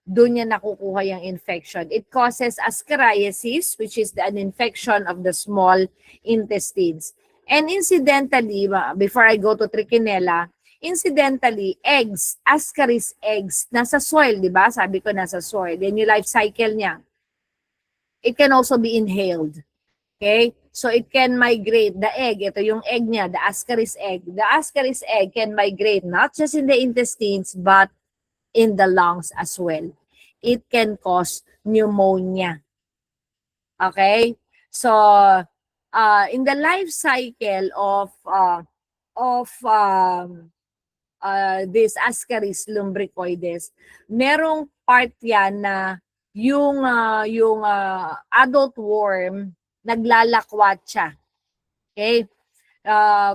doon niya nakukuha yung infection. It causes ascariasis, which is an infection of the small intestines. And incidentally, before I go to Trichinella, incidentally, eggs, Ascaris eggs, nasa soil, di ba? Sabi ko nasa soil. Yan yung life cycle niya. It can also be inhaled. Okay? So it can migrate. The egg, ito yung egg niya, the Ascaris egg. The Ascaris egg can migrate not just in the intestines, but in the lungs as well. It can cause pneumonia. Okay? So, in the life cycle of this Ascaris lumbricoides, merong part yan na yung adult worm naglalakwat siya. Okay?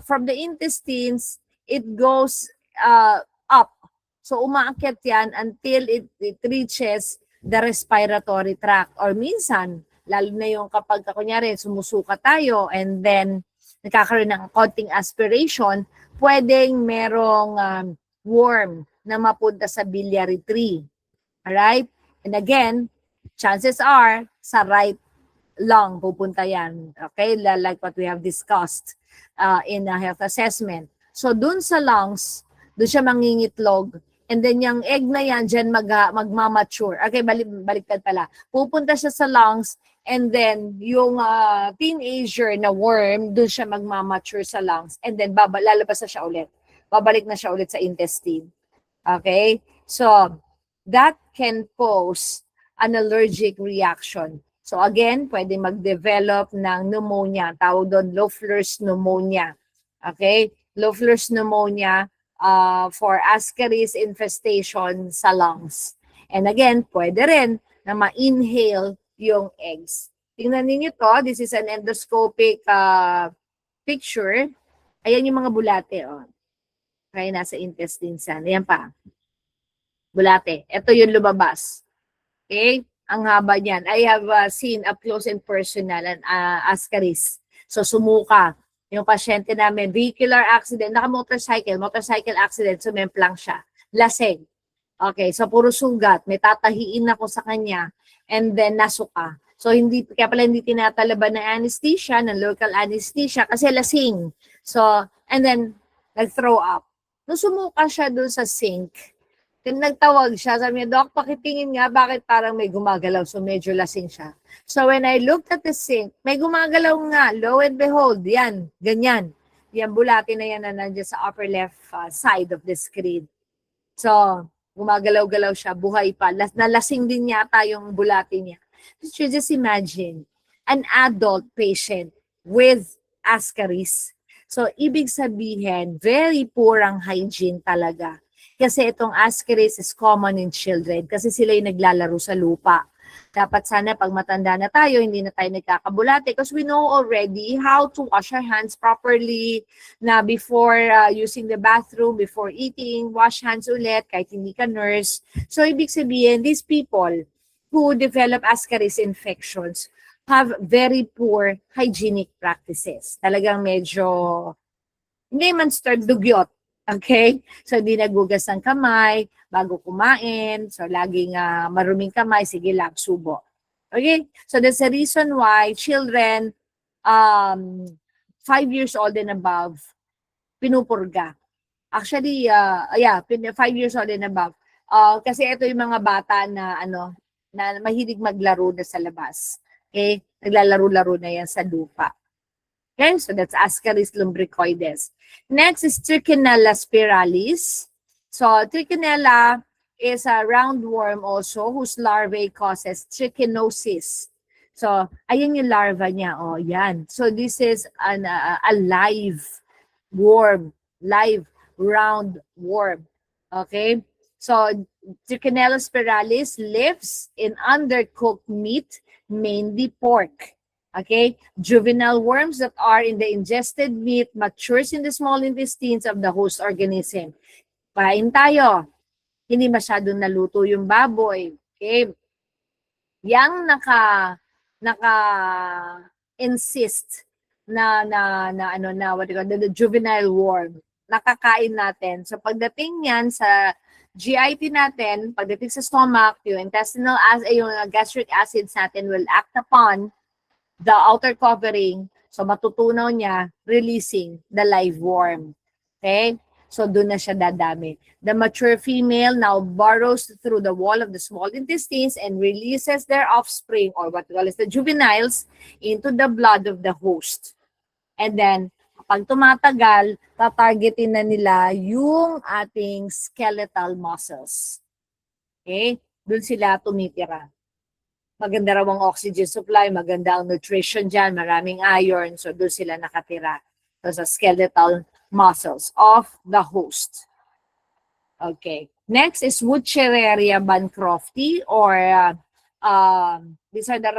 From the intestines, it goes up. So umaakyat yan until it reaches the respiratory tract. Or minsan, lalo na yung kapag kunyari sumusuka tayo and then nagkakaroon ng konting aspiration, pwedeng merong worm na mapunta sa biliary tree. Alright? And again, chances are sa right lung pupunta yan. Okay? Like what we have discussed in a health assessment. So dun sa lungs, dun siya mangingitlog. And then yung egg na yan, dyan magmamature. Okay, baliktad pala. Pupunta siya sa lungs, and then yung teenager na worm, dun siya magmamature sa lungs. And then lalabas na siya ulit. Babalik na siya ulit sa intestine. Okay? So, that can cause an allergic reaction. So again, pwede mag-develop ng pneumonia. Tawag doon, Loeffler's pneumonia. Okay? Loeffler's pneumonia for Ascaris infestation sa lungs. And again, pwede rin na ma-inhale yung eggs. Tingnan ninyo to. This is an endoscopic picture. Ayan yung mga bulate. Oh. Kaya nasa intestines yan. Ayan pa. Bulate. Ito yung lumabas. Okay? Ang haba niyan. I have seen up close and personal an Ascaris. So sumuka. Yung pasyente namin, vehicular accident, motorcycle accident, sumemplang siya. Lasing. Okay, so puro sugat. May tatahiin ako sa kanya. And then nasuka. So kaya pala hindi tinatalaban ng anesthesia, ng local anesthesia, kasi lasing. So, and then, nag-throw up. Nung sumuka siya doon sa sink, nagtawag siya, sabi niya, Doc, pakitingin nga, bakit parang may gumagalaw? So medyo lasing siya. So when I looked at the sink, may gumagalaw nga, lo and behold, yan, ganyan. Yan bulate na yan na nandiyan sa upper left side of the screen. So, gumagalaw-galaw siya, buhay pa. Nalasing din yata yung bulati niya. So, just imagine, an adult patient with ascaris. So, ibig sabihin, very poor ang hygiene talaga. Kasi itong ascaris is common in children kasi sila yung naglalaro sa lupa. Dapat sana pag matanda na tayo, hindi na tayo nagkakabulate because we know already how to wash our hands properly, na before using the bathroom, before eating, wash hands ulit kahit hindi ka nurse. So, ibig sabihin, these people who develop ascaris infections have very poor hygienic practices. Talagang medyo, hindi man start dugyot. Okay? So, hindi nagugas ng kamay bago kumain. So, laging maruming kamay. Sige lang, subo. Okay? So, that's the reason why children 5 years old and above, pinupurga. Actually, 5 years old and above. Kasi ito yung mga bata na na mahilig maglaro na sa labas. Okay? Naglalaro-laro na yan sa lupa. Okay, so that's Ascaris lumbricoides. Next is Trichinella spiralis. So Trichinella is a roundworm also whose larvae causes trichinosis. So ayan yung larva niya. Oh, yan. So this is a live worm, live round worm. Okay? So Trichinella spiralis lives in undercooked meat, mainly pork. Okay, juvenile worms that are in the ingested meat matures in the small intestines of the host organism. Kain tayo. Hindi masyadong naluto yung baboy. Okay. Yang insist na what do you call, the juvenile worm. Nakakain natin. So pagdating yan sa GIT natin, pagdating sa stomach, yung intestinal yung gastric acids natin will act upon the outer covering, so matutunaw niya, releasing the live worm. Okay? So, doon na siya dadami. The mature female now burrows through the wall of the small intestines and releases their offspring, or what we call as the juveniles, into the blood of the host. And then, pag tumatagal, tatargetin na nila yung ating skeletal muscles. Okay? Doon sila tumitira. Maganda raw ang oxygen supply, maganda ang nutrition dyan, maraming iron, so doon sila nakatira. So sa skeletal muscles of the host. Okay. Next is Wuchereria bancrofti, or these are the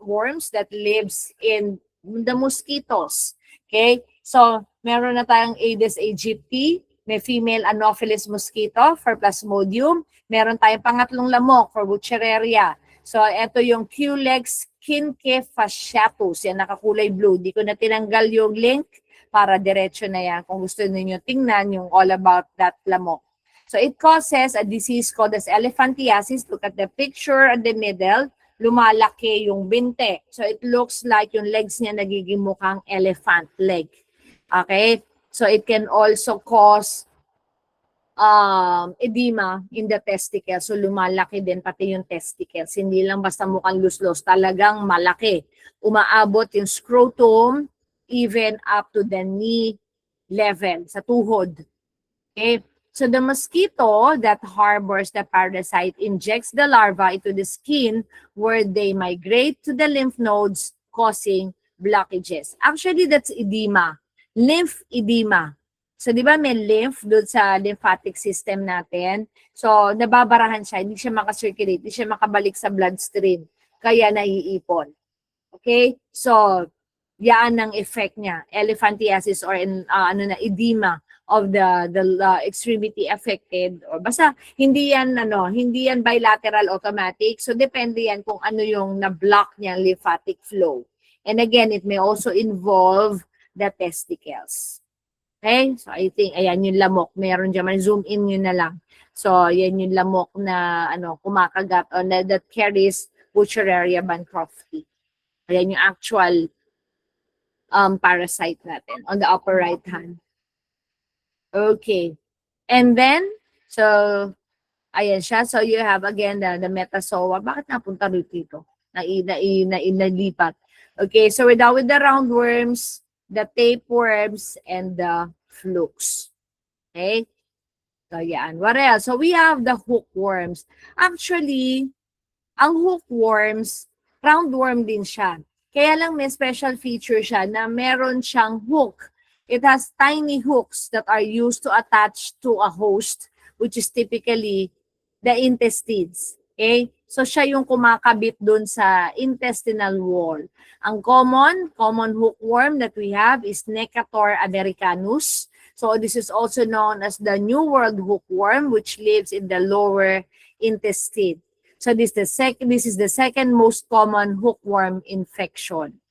worms that lives in the mosquitoes. Okay. So meron na tayong Aedes aegypti, may female Anopheles mosquito for Plasmodium, meron tayong pangatlong lamok for Wuchereria. So, ito yung Culex kinque-fasciatus. Yan, nakakulay blue. Di ko na tinanggal yung link para diretso na yan. Kung gusto niyo tingnan yung all about that lamok. So, it causes a disease called as elephantiasis. Look at the picture at the middle. Lumalaki yung binte. So, it looks like yung legs niya nagiging mukhang elephant leg. Okay? So, it can also cause edema in the testicles. So, lumalaki din pati yung testicles. Hindi lang basta mukhang luslos. Talagang malaki. Umaabot yung scrotum even up to the knee level, sa tuhod. Okay? So, the mosquito that harbors the parasite injects the larva into the skin where they migrate to the lymph nodes, causing blockages. Actually, that's edema. Lymph edema. So, di ba may lymph doon sa lymphatic system natin? So, nababarahan siya, hindi siya makacirculate, hindi siya makabalik sa bloodstream. Kaya naiipon. Okay? So, yan ang effect niya. Elephantiasis or edema of the extremity affected. Or basta, hindi yan bilateral automatic. So, depende yan kung ano yung na-block niya lymphatic flow. And again, it may also involve the testicles. Okay? So, I think, ayan yung lamok. Meron dyan, zoom in yun na lang. So, yan yung lamok na, kumakagat, or that carries Wuchereria bancrofti. Ayan yung actual parasite natin on the upper right hand. Okay. And then, so, ayan siya. So, you have, again, the metazoa. Bakit napunta rito? Nalipat. Okay, so with the roundworms, the tapeworms, and the flukes. Okay? So, yan. What else? So, we have the hookworms. Actually, ang hookworms, roundworm din siya. Kaya lang may special feature siya na meron siyang hook. It has tiny hooks that are used to attach to a host, which is typically the intestines. Okay? So siya yung kumakabit dun sa intestinal wall. Ang common hookworm that we have is Necator americanus. So this is also known as the New World hookworm, which lives in the lower intestine. So this is the second most common hookworm infection.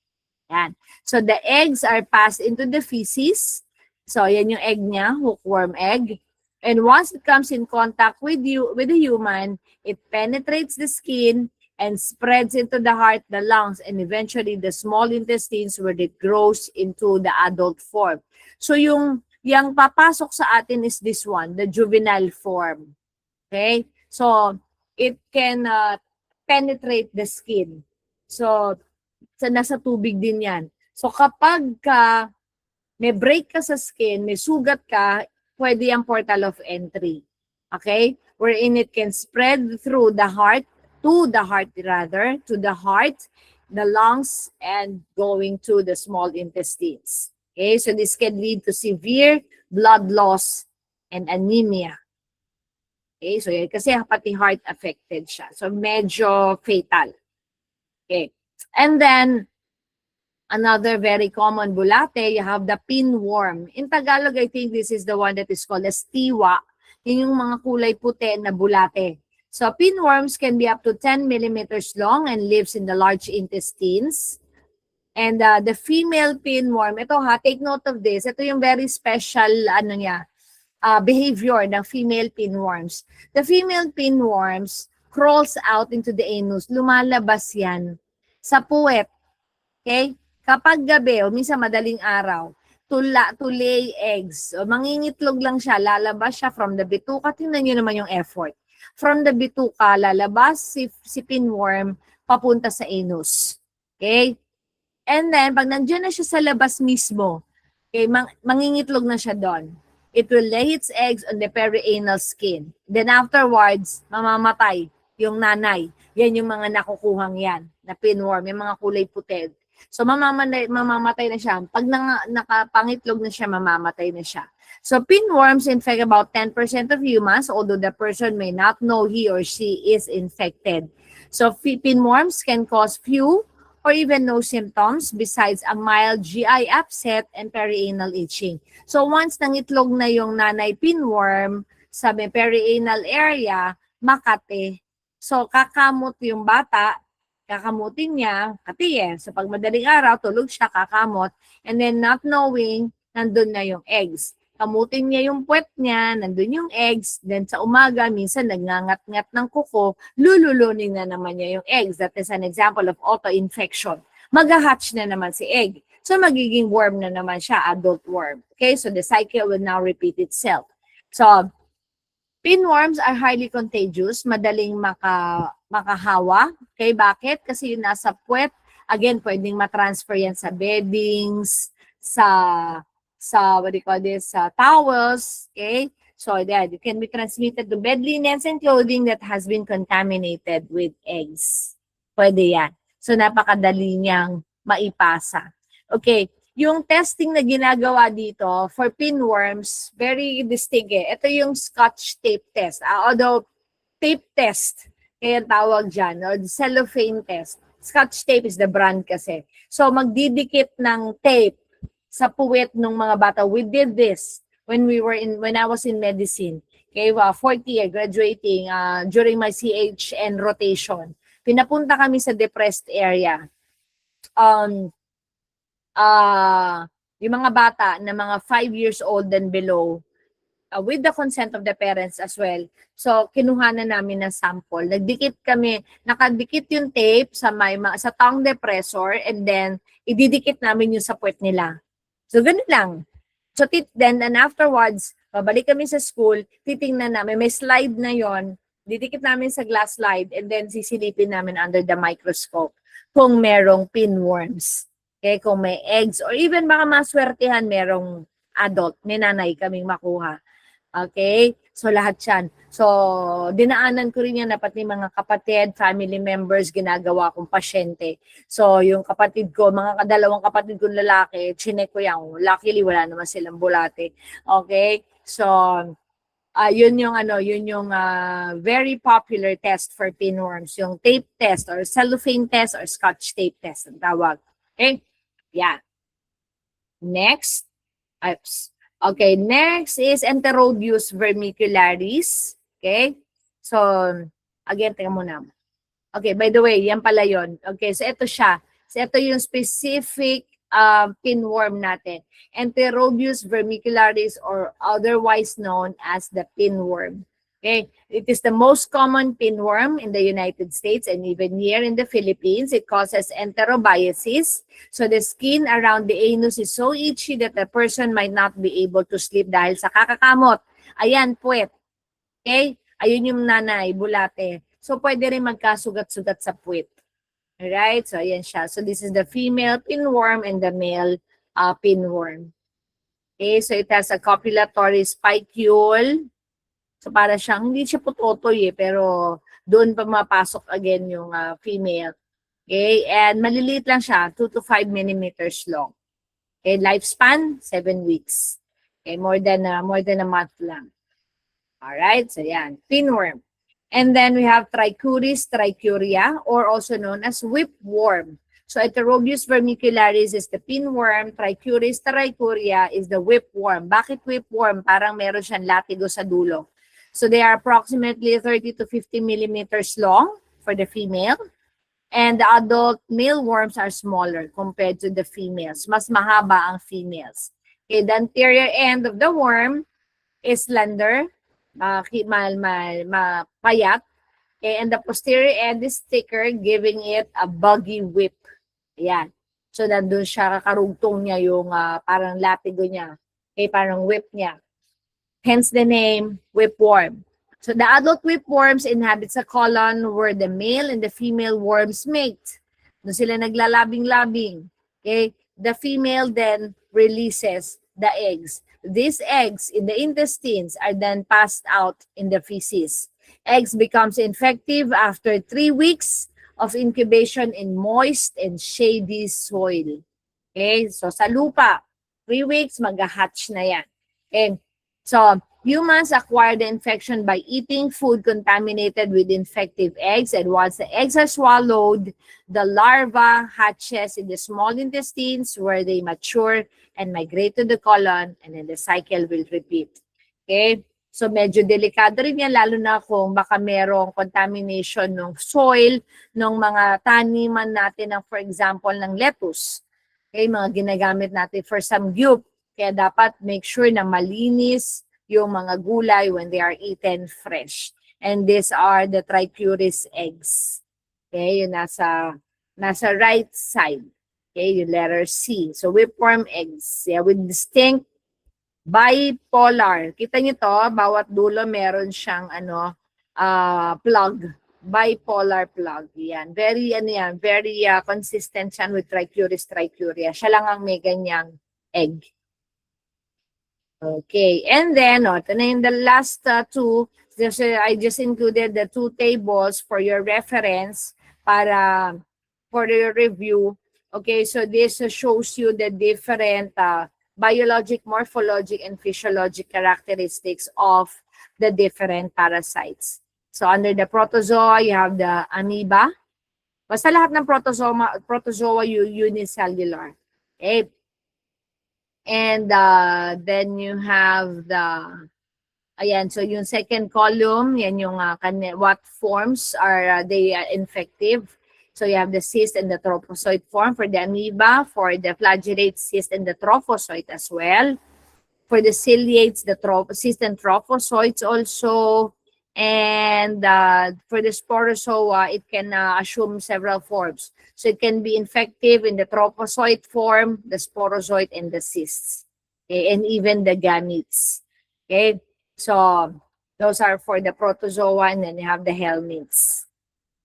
Yan. So the eggs are passed into the feces. So yan yung egg niya, hookworm egg. And once it comes in contact with the human, it penetrates the skin and spreads into the heart, the lungs, and eventually the small intestines where it grows into the adult form. So yung papasok sa atin is this one, the juvenile form. Okay? So it can penetrate the skin. So nasa tubig din yan. So kapag may break ka sa skin, may sugat ka, pwede yung portal of entry. Okay? Wherein it can spread through the heart, to the heart, the lungs, and going to the small intestines. Okay? So this can lead to severe blood loss and anemia. Okay? So kasi pati heart affected siya. So medyo fatal. Okay? And then, another very common bulate, you have the pinworm. In Tagalog, I think this is the one that is called as tiwa. Yun yung mga kulay puti na bulate. So pinworms can be up to 10 millimeters long and lives in the large intestines. And the female pinworm, ito take note of this. Ito yung very special, behavior ng female pinworms. The female pinworms crawls out into the anus. Lumalabas yan sa puwet. Okay? Kapag gabi o minsan madaling araw, to lay eggs. O mangingitlog lang siya, lalabas siya from the bituka. Tingnan nyo naman yung effort. From the bituka, lalabas si pinworm papunta sa anus. Okay? And then, pag nandiyan na siya sa labas mismo, okay, mangingitlog na siya doon. It will lay its eggs on the perianal skin. Then afterwards, mamamatay yung nanay. Yan yung mga nakukuhang yan, na pinworm, yung mga kulay puti. So mamamatay na siya. Pag nakapangitlog na siya, mamamatay na siya. So pinworms infect about 10% of humans, although the person may not know he or she is infected. So pinworms can cause few or even no symptoms besides a mild GI upset and perianal itching. So once nangitlog na yung nanay pinworm sa perianal area, makate. So kakamot yung bata, kakamutin niya, So pag madaling araw, tulog siya, kakamot, and then not knowing, nandun na yung eggs. Kamutin niya yung puwet niya, nandun yung eggs, then sa umaga, minsan nagngangat-ngat ng kuko, lululunin na naman niya yung eggs. That is an example of auto-infection. Mag-hatch na naman si egg. So magiging worm na naman siya, adult worm. Okay, so the cycle will now repeat itself. So, pinworms are highly contagious, madaling makahawa. Okay, bakit? Kasi yung nasa puwet, again, pwedeng matransfer yan sa beddings, sa what do you call this, sa towels, okay? So that it can be transmitted to bed linens and clothing that has been contaminated with eggs. Pwede yan. So napakadali niyang maipasa. Okay, yung testing na ginagawa dito for pinworms, very distinct eh. Ito yung Scotch tape test. Although tape test, kaya tawag dyan, or the cellophane test. Scotch tape is the brand kasi. So magdidikit ng tape sa puwet ng mga bata. We did this when I was in medicine. Okay, fourth year, graduating, during my CHN rotation. Pinapunta kami sa depressed area. Yung mga bata na mga 5 years old and below, with the consent of the parents as well. So, kinuhanan namin ng sample. Nagdikit kami, nakadikit yung tape sa tongue depressor, and then, ididikit namin yung sa puwet nila. So, ganun lang. So, then, and afterwards, babalik kami sa school, titingnan namin, may slide na yon, didikit namin sa glass slide, and then sisilipin namin under the microscope kung merong pinworms. Okay, kung may eggs, or even baka maswertihan merong adult, may nanay kaming makuha. Okay, So lahat yan. So dinaanan ko rin yan na pati mga kapatid, family members, ginagawa kong pasyente. So yung kapatid ko, mga dalawang kapatid kong lalaki, chinek ko yan. Luckily wala naman silang bulate. Okay? So yun yung very popular test for pinworms, yung tape test or cellophane test or scotch tape test ang tawag. Okay? Yeah. Next. Oops. Okay, next is Enterodius vermicularis. Okay? So, again, tingnan muna. Okay, by the way, yan pala yun. Okay, so ito siya. So ito yung specific pinworm natin. Enterodius vermicularis or otherwise known as the pinworm. Okay, it is the most common pinworm in the United States and even here in the Philippines. It causes enterobiasis. So the skin around the anus is so itchy that the person might not be able to sleep dahil sa kakakamot. Ayan, puwet. Okay? Ayun yung nanay, bulate. So pwede rin magkasugat-sugat sa puwet. Alright? So ayan siya. So this is the female pinworm and the male pinworm. Okay? So it has a copulatory spicule. So para siyang, hindi siya putotoy pero doon pa mapasok again yung female. Okay, and maliliit lang siya, 2 to 5 millimeters long. Okay, lifespan, 7 weeks. Okay, more than a month lang. Alright, so yan, pinworm. And then we have Trichuris trichuria, or also known as whipworm. So Enterodius vermicularis is the pinworm, Trichuris trichuria is the whipworm. Bakit whipworm? Parang meron siyang latigo sa dulo. So they are approximately 30 to 50 millimeters long for the female. And the adult male worms are smaller compared to the females. Mas mahaba ang females. Okay, the anterior end of the worm is slender, mapayat. Okay, and the posterior end is thicker, giving it a buggy whip. Ayan. So nandun siya, kakarugtong niya yung parang latigo niya. Okay, parang whip niya. Hence the name whipworm. So the adult whipworms inhabits a colon where the male and the female worms mate. Doon sila naglalabing-labing. Okay? The female then releases the eggs. These eggs in the intestines are then passed out in the feces. Eggs becomes infective after 3 weeks of incubation in moist and shady soil. Okay? So sa lupa, 3 weeks, mag-hatch na yan. Okay? So, humans acquire the infection by eating food contaminated with infective eggs, and once the eggs are swallowed, the larva hatches in the small intestines where they mature and migrate to the colon, and then the cycle will repeat. Okay? So, medyo delikado rin yan, lalo na kung baka merong contamination ng soil, ng mga taniman natin, ng, for example, ng lettuce. Okay? Mga ginagamit natin for samgyup. Kaya dapat make sure na malinis yung mga gulay when they are eaten fresh. And these are the Trichuris eggs. Okay, yung nasa right side. Okay, yung letter C. So whipworm eggs. Yeah, with distinct bipolar. Kita niyo to, bawat dulo meron siyang plug. Bipolar plug. Yan. Very consistent yan with Trichuris trichuria. Siya lang ang may ganyang egg. Okay, and then, in the last two, I just included the 2 tables for your reference for your review. Okay, so this shows you the different biologic, morphologic, and physiologic characteristics of the different parasites. So under the protozoa, you have the amoeba. Basta lahat ng protozoa unicellular. Okay. And then you have so yung second column, yan yung what forms are they infective. So you have the cyst and the trophozoite form for the amoeba, for the flagellate, cyst and the trophozoite as well. For the ciliates, the cyst and trophozoites also. And for the sporozoa, it can assume several forms. So it can be infective in the trophozoite form, the sporozoite, and the cysts. Okay? And even the gametes. Okay? So those are for the protozoa, and then you have the helminths.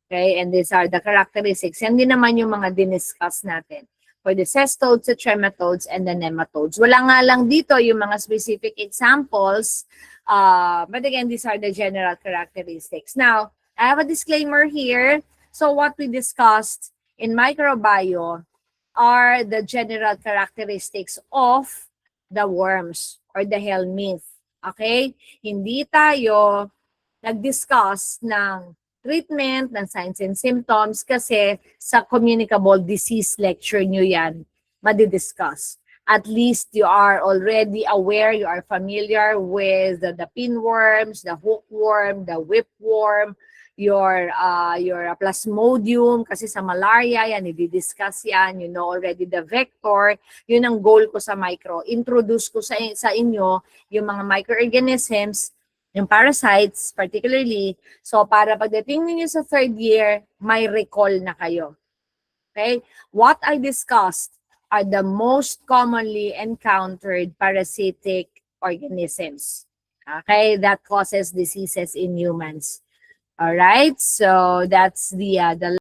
Okay? And these are the characteristics. Yan din naman yung mga diniscuss natin. for the cestodes, the trematodes, and the nematodes. Wala nga lang dito yung mga specific examples, but again, these are the general characteristics. Now, I have a disclaimer here. So what we discussed in microbiome are the general characteristics of the worms or the helminth. Okay? Hindi tayo nag-discuss ng treatment, ng signs and symptoms kasi sa communicable disease lecture nyo yan madidiscuss. At least you are already aware, you are familiar with the pinworms, the hookworm, the whipworm, your plasmodium, kasi sa malaria, yan, i-discuss yan, you know already the vector, yun ang goal ko sa micro. Introduce ko sa inyo yung mga microorganisms, yung parasites particularly, so para pagdating ninyo sa third year, may recall na kayo. Okay? What I discussed are the most commonly encountered parasitic organisms. Okay? That causes diseases in humans. All right, so that's the